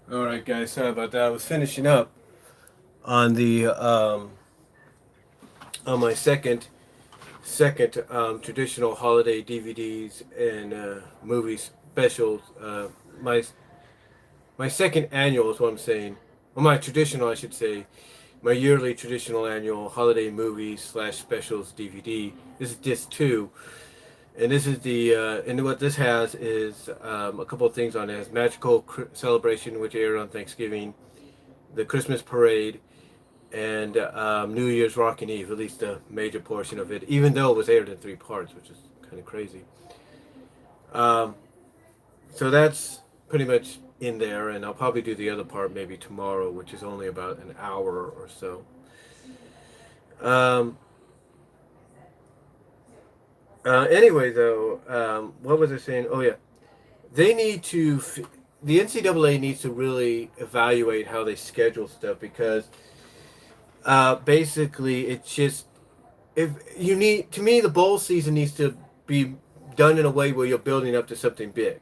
All right, guys. Sorry about that. I was finishing up on the on my second traditional holiday DVDs and movie specials. My second annual is what I'm saying. Well, my traditional, I should say, my yearly traditional annual holiday movies slash specials DVD. This is disc two, and this is the and what this has is a couple of things on it. It has Magical Celebration, which aired on Thanksgiving, the Christmas Parade, and New Year's Rockin' Eve, at least a major portion of it, even though it was aired in three parts, which is kind of crazy. Um, so that's pretty much in there, and I'll probably do the other part maybe tomorrow, which is only about an hour or so. Um, anyway, though, what was I saying? Oh, yeah. They need to, the NCAA needs to really evaluate how they schedule stuff because basically it's just, if you need, to me, the bowl season needs to be done in a way where you're building up to something big,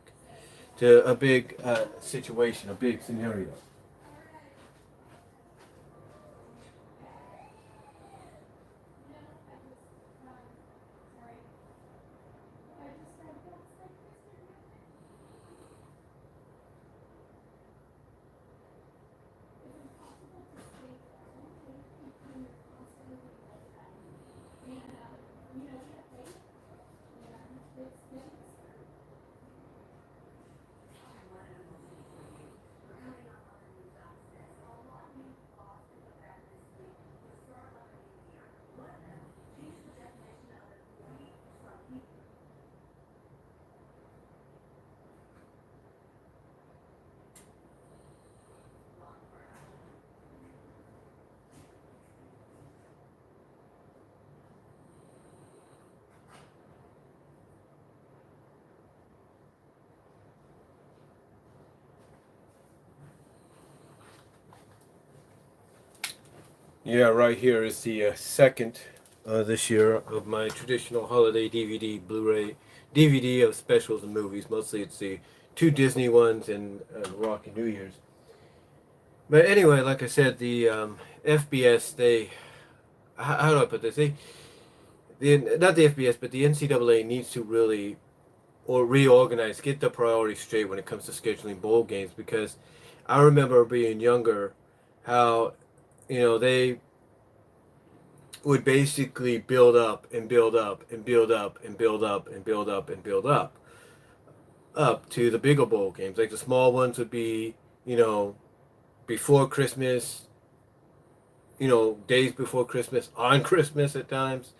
to a big situation, a big scenario. Yeah, right here is the second this year of my traditional holiday DVD, Blu-ray, DVD of specials and movies. Mostly it's the two Disney ones and Rocky New Year's. But anyway, like I said, the FBS, they, how do I put this? Not the FBS, but the NCAA needs to really, or reorganize, get the priorities straight when it comes to scheduling bowl games because I remember being younger, how, they would basically build up and build up and build up and build up and build up and build up to the bigger bowl games. Like the small ones would be, you know, before Christmas, days before Christmas, on Christmas at times,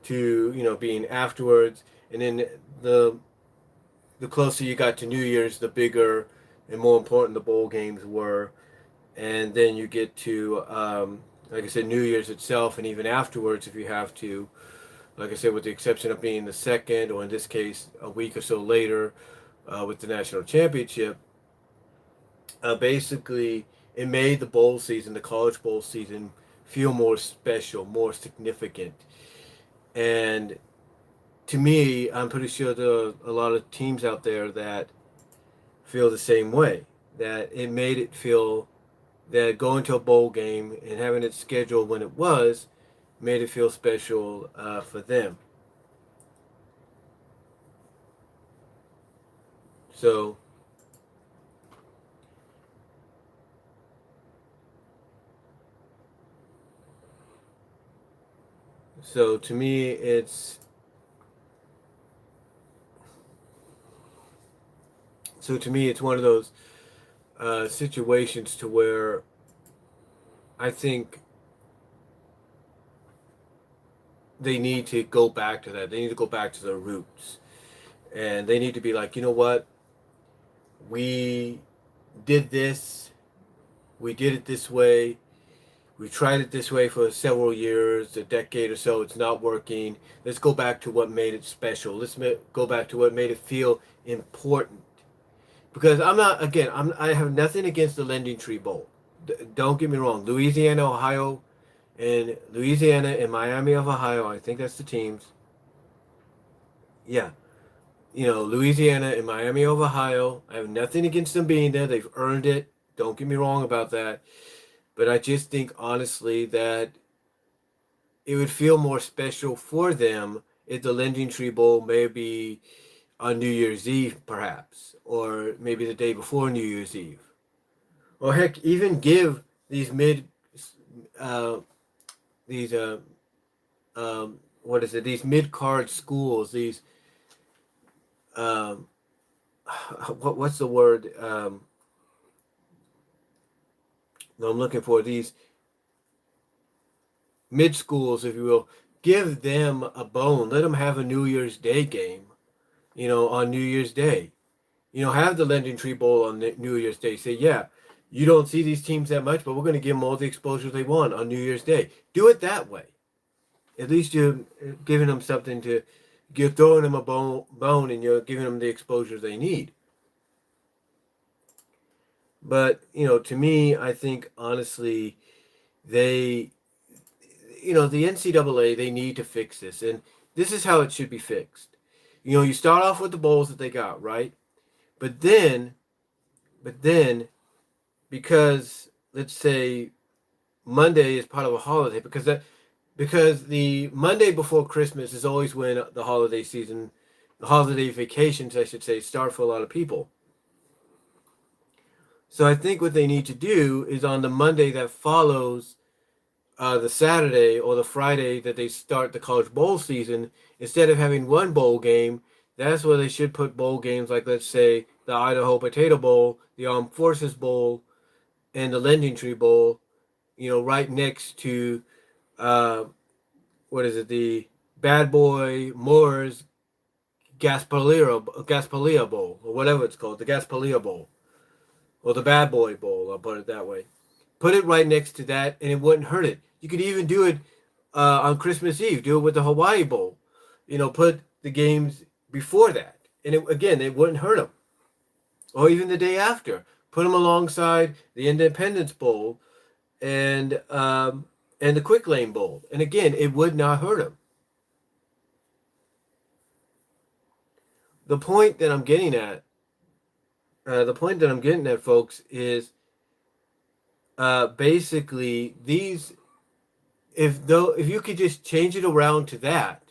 to, being afterwards. And then the the closer you got to New Year's, the bigger and more important the bowl games were. And then you get to, like I said, New Year's itself, and even afterwards, if you have to, like I said, with the exception of being the second, or in this case, a week or so later, with the national championship, basically it made the bowl season, the college bowl season, feel more special, more significant. And to me, I'm pretty sure there are a lot of teams out there that feel the same way. That it made it feel that going to a bowl game and having it scheduled when it was made it feel special for them. So, so to me, it's one of those situations to where I think they need to go back to that. They need to go back to their roots, and they need to be like, you know what, we did this, we did it this way. We tried it this way for several years, a decade or so. It's not working. Let's go back to what made it special. Go back to what made it feel important. Because I'm not, again, I have nothing against the Lending Tree Bowl. Don't get me wrong. Louisiana and Miami of Ohio, I think that's the teams. Yeah. Louisiana and Miami of Ohio, I have nothing against them being there. They've earned it. Don't get me wrong about that. But I just think honestly that it would feel more special for them if the Lending Tree Bowl maybe on New Year's Eve, perhaps, or maybe the day before New Year's Eve, or heck, even give these uh, these what is it? These mid card schools, these um, what's the word? No, I'm looking for these mid schools, if you will. Give them a bone. Let them have a New Year's Day game. On New Year's Day. Have the Lending Tree Bowl on New Year's Day. Say, yeah, you don't see these teams that much, but we're going to give them all the exposure they want on New Year's Day. Do it that way. At least you're giving them something you're throwing them a bone and you're giving them the exposure they need. But, to me, I think, honestly, the NCAA, they need to fix this. And this is how it should be fixed. You start off with the bowls that they got, right? But then, because let's say Monday is part of a holiday, because the Monday before Christmas is always when the holiday vacations, I should say, start for a lot of people. So I think what they need to do is on the Monday that follows the Saturday or the Friday that they start the college bowl season, instead of having one bowl game, that's where they should put bowl games like, let's say, the Idaho Potato Bowl, the Armed Forces Bowl, and the Lending Tree Bowl, right next to, the Bad Boy Moore's Gasparilla Bowl, or whatever it's called, the Gasparilla Bowl, or the Bad Boy Bowl, I'll put it that way. Put it right next to that, and it wouldn't hurt it. You could even do it on Christmas Eve. Do it with the Hawaii Bowl. Put the games before that, and it wouldn't hurt them. Or even the day after, put them alongside the Independence Bowl and the Quick Lane Bowl, and again, it would not hurt them. The point that I'm getting at, folks, is basically these. If you could just change it around to that,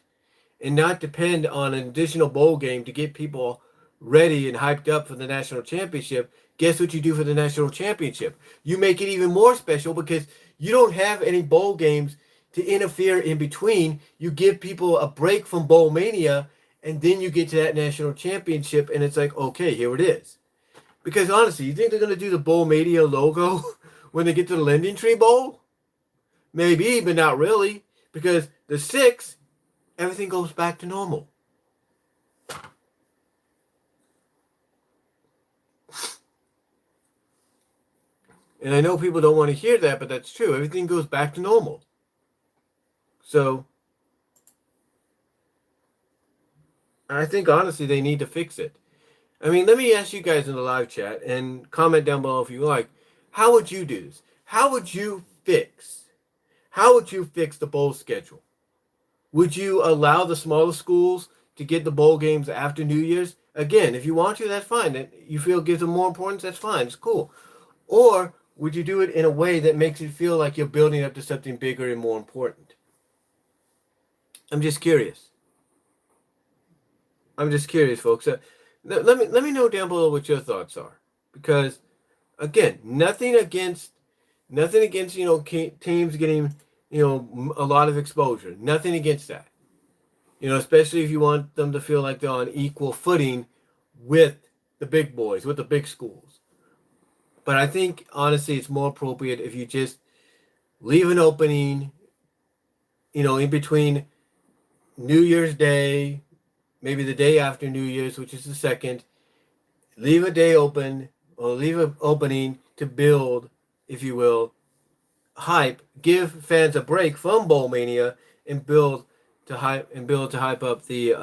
and not depend on an additional bowl game to get people ready and hyped up for the national championship, guess what you do for the national championship? You make it even more special because you don't have any bowl games to interfere in between. You give people a break from bowl mania, and then you get to that national championship, and it's like, okay, here it is. Because honestly, you think they're going to do the bowl mania logo when they get to the Lending Tree Bowl? Maybe, but not really, because the 6, everything goes back to normal. And I know people don't want to hear that, but that's true. Everything goes back to normal. So, I think, honestly, they need to fix it. I mean, let me ask you guys in the live chat and comment down below if you like. How would you do this? How would you fix the bowl schedule? Would you allow the smaller schools to get the bowl games after New Year's? Again, if you want to, that's fine. You feel it gives them more importance, that's fine. It's cool. Or would you do it in a way that makes it feel like you're building up to something bigger and more important? I'm just curious. Folks. Let me know down below what your thoughts are. Because, again, nothing against teams getting a lot of exposure. Nothing against that. Especially if you want them to feel like they're on equal footing with the big boys, with the big schools. But I think, honestly, it's more appropriate if you just leave an opening, in between New Year's Day, maybe the day after New Year's, which is the 2nd. Leave a day open, or leave an opening to build, if you will, hype. Give fans a break from bowl mania and build to hype up the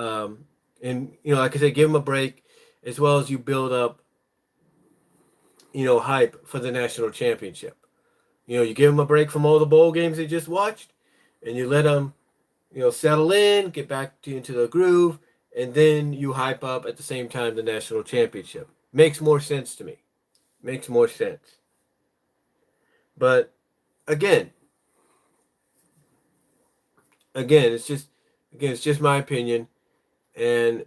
like I said, give them a break as well as you build up hype for the national championship. You give them a break from all the bowl games they just watched, and you let them settle in, get back into the groove, and then you hype up at the same time the national championship. Makes more sense to me. Makes more sense. But again, it's just my opinion, and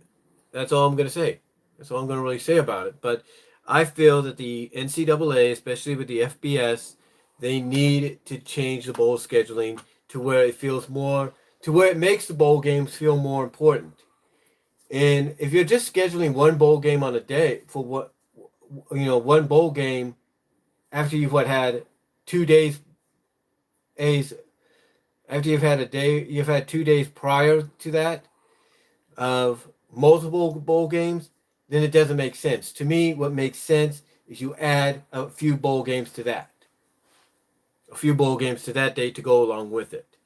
that's all I'm going to say. That's all I'm going to really say about it. But I feel that the NCAA, especially with the FBS, they need to change the bowl scheduling to where it feels more, to where it makes the bowl games feel more important. And if you're just scheduling one bowl game on a day for one bowl game after you've had 2 days, after you've had 2 days prior to that of multiple bowl games, then it doesn't make sense. To me, what makes sense is you add a few bowl games to that. A few bowl games to that day to go along with it.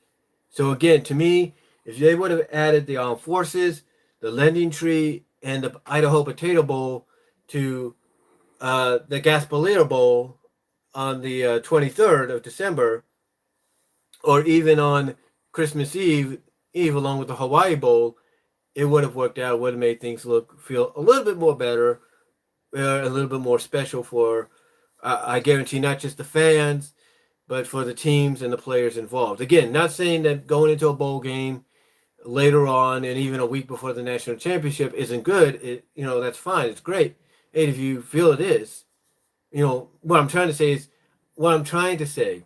So again, to me, if they would have added the Armed Forces, the Lending Tree, and the Idaho Potato Bowl to the Gasparilla Bowl on the 23rd of December, or even on Christmas Eve along with the Hawaii Bowl, it would have worked out. It would have made things feel a little bit more better, a little bit more special for, I guarantee, not just the fans, but for the teams and the players involved. Again, not saying that going into a bowl game later on and even a week before the national championship isn't good. That's fine. It's great. And if you feel it is, what I'm trying to say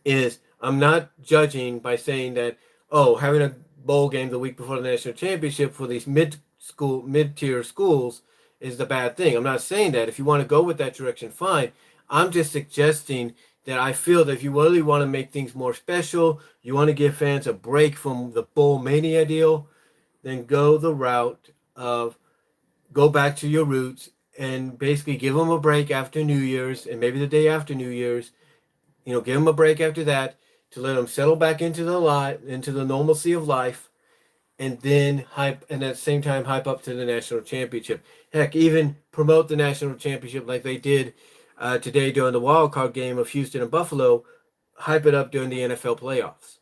is I'm not judging by saying that, having a bowl game the week before the national championship for these mid-tier schools is the bad thing. I'm not saying that. If you want to go with that direction, fine. I'm just suggesting that I feel that if you really want to make things more special, you want to give fans a break from the bowl mania deal, then go the route of go back to your roots and basically give them a break after New Year's and maybe the day after New Year's. Give them a break after that to let them settle back into the normalcy of life, and then at the same time hype up to the national championship. Heck, even promote the national championship like they did today during the wild card game of Houston and Buffalo, hype it up during the NFL playoffs.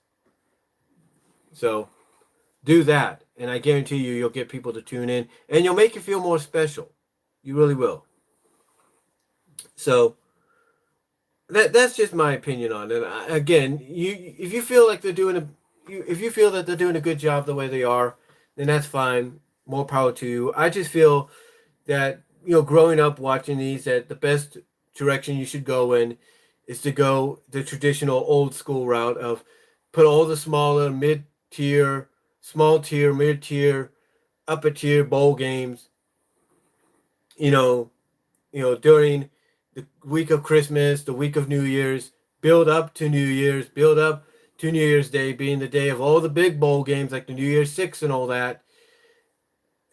So do that, and I guarantee you'll get people to tune in, and you'll make it feel more special. You really will. So that's just my opinion on it. Again, if you feel like if you feel that they're doing a good job the way they are, then that's fine. More power to you. I just feel that growing up watching these, that the best direction you should go in is to go the traditional old school route of put all the smaller small tier, mid-tier, upper tier bowl games, during the week of Christmas, the week of New Year's, build up to New Year's, build up to New Year's Day being the day of all the big bowl games like the New Year's Six and all that,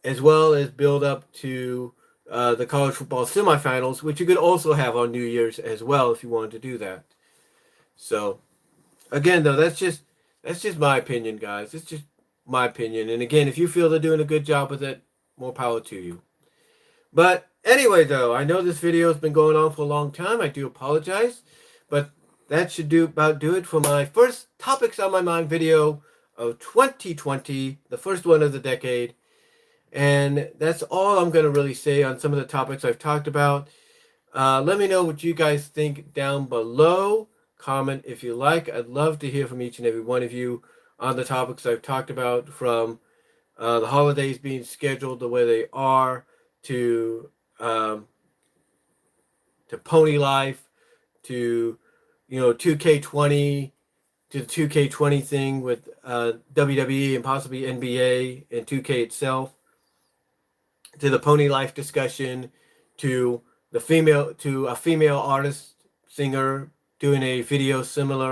as well as build up to the college football semifinals, which you could also have on New Year's as well if you wanted to do that. So, again, though, that's just my opinion, guys. It's just my opinion. And again, if you feel they're doing a good job with it, more power to you. But anyway, though, I know this video has been going on for a long time. I do apologize, but that should about do it for my first Topics on My Mind video of 2020, the first one of the decade. And that's all I'm going to really say on some of the topics I've talked about. Let me know what you guys think down below. Comment if you like. I'd love to hear from each and every one of you on the topics I've talked about, from the holidays being scheduled the way they are, to Pony Life, to 2K20, to the 2K20 thing with WWE and possibly NBA and 2K itself, to the Pony Life discussion, to a female artist singer doing a video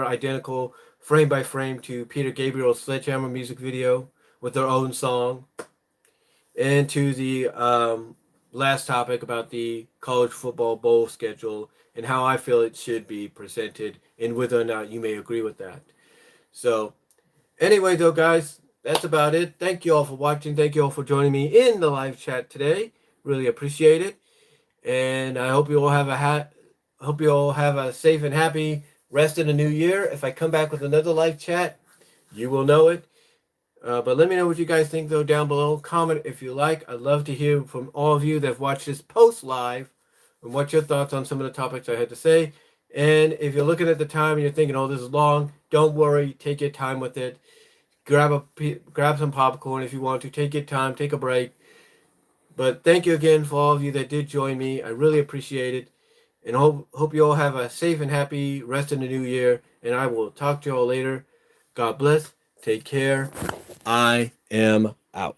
identical frame by frame to Peter Gabriel's Sledgehammer music video with their own song, and to the last topic about the college football bowl schedule and how I feel it should be presented and whether or not you may agree with that. So anyway, though, guys, that's about it. Thank you all for watching. Thank you all for joining me in the live chat today. Really appreciate it. And I hope you all have a safe and happy rest of the new year. If I come back with another live chat, you will know it. But let me know what you guys think, though, down below. Comment if you like. I'd love to hear from all of you that have watched this post live and what your thoughts on some of the topics I had to say. And if you're looking at the time and you're thinking, "Oh, this is long," don't worry. Take your time with it. Grab some popcorn if you want to. Take your time. Take a break. But thank you again for all of you that did join me. I really appreciate it. And hope you all have a safe and happy rest of the new year. And I will talk to you all later. God bless. Take care. I am out.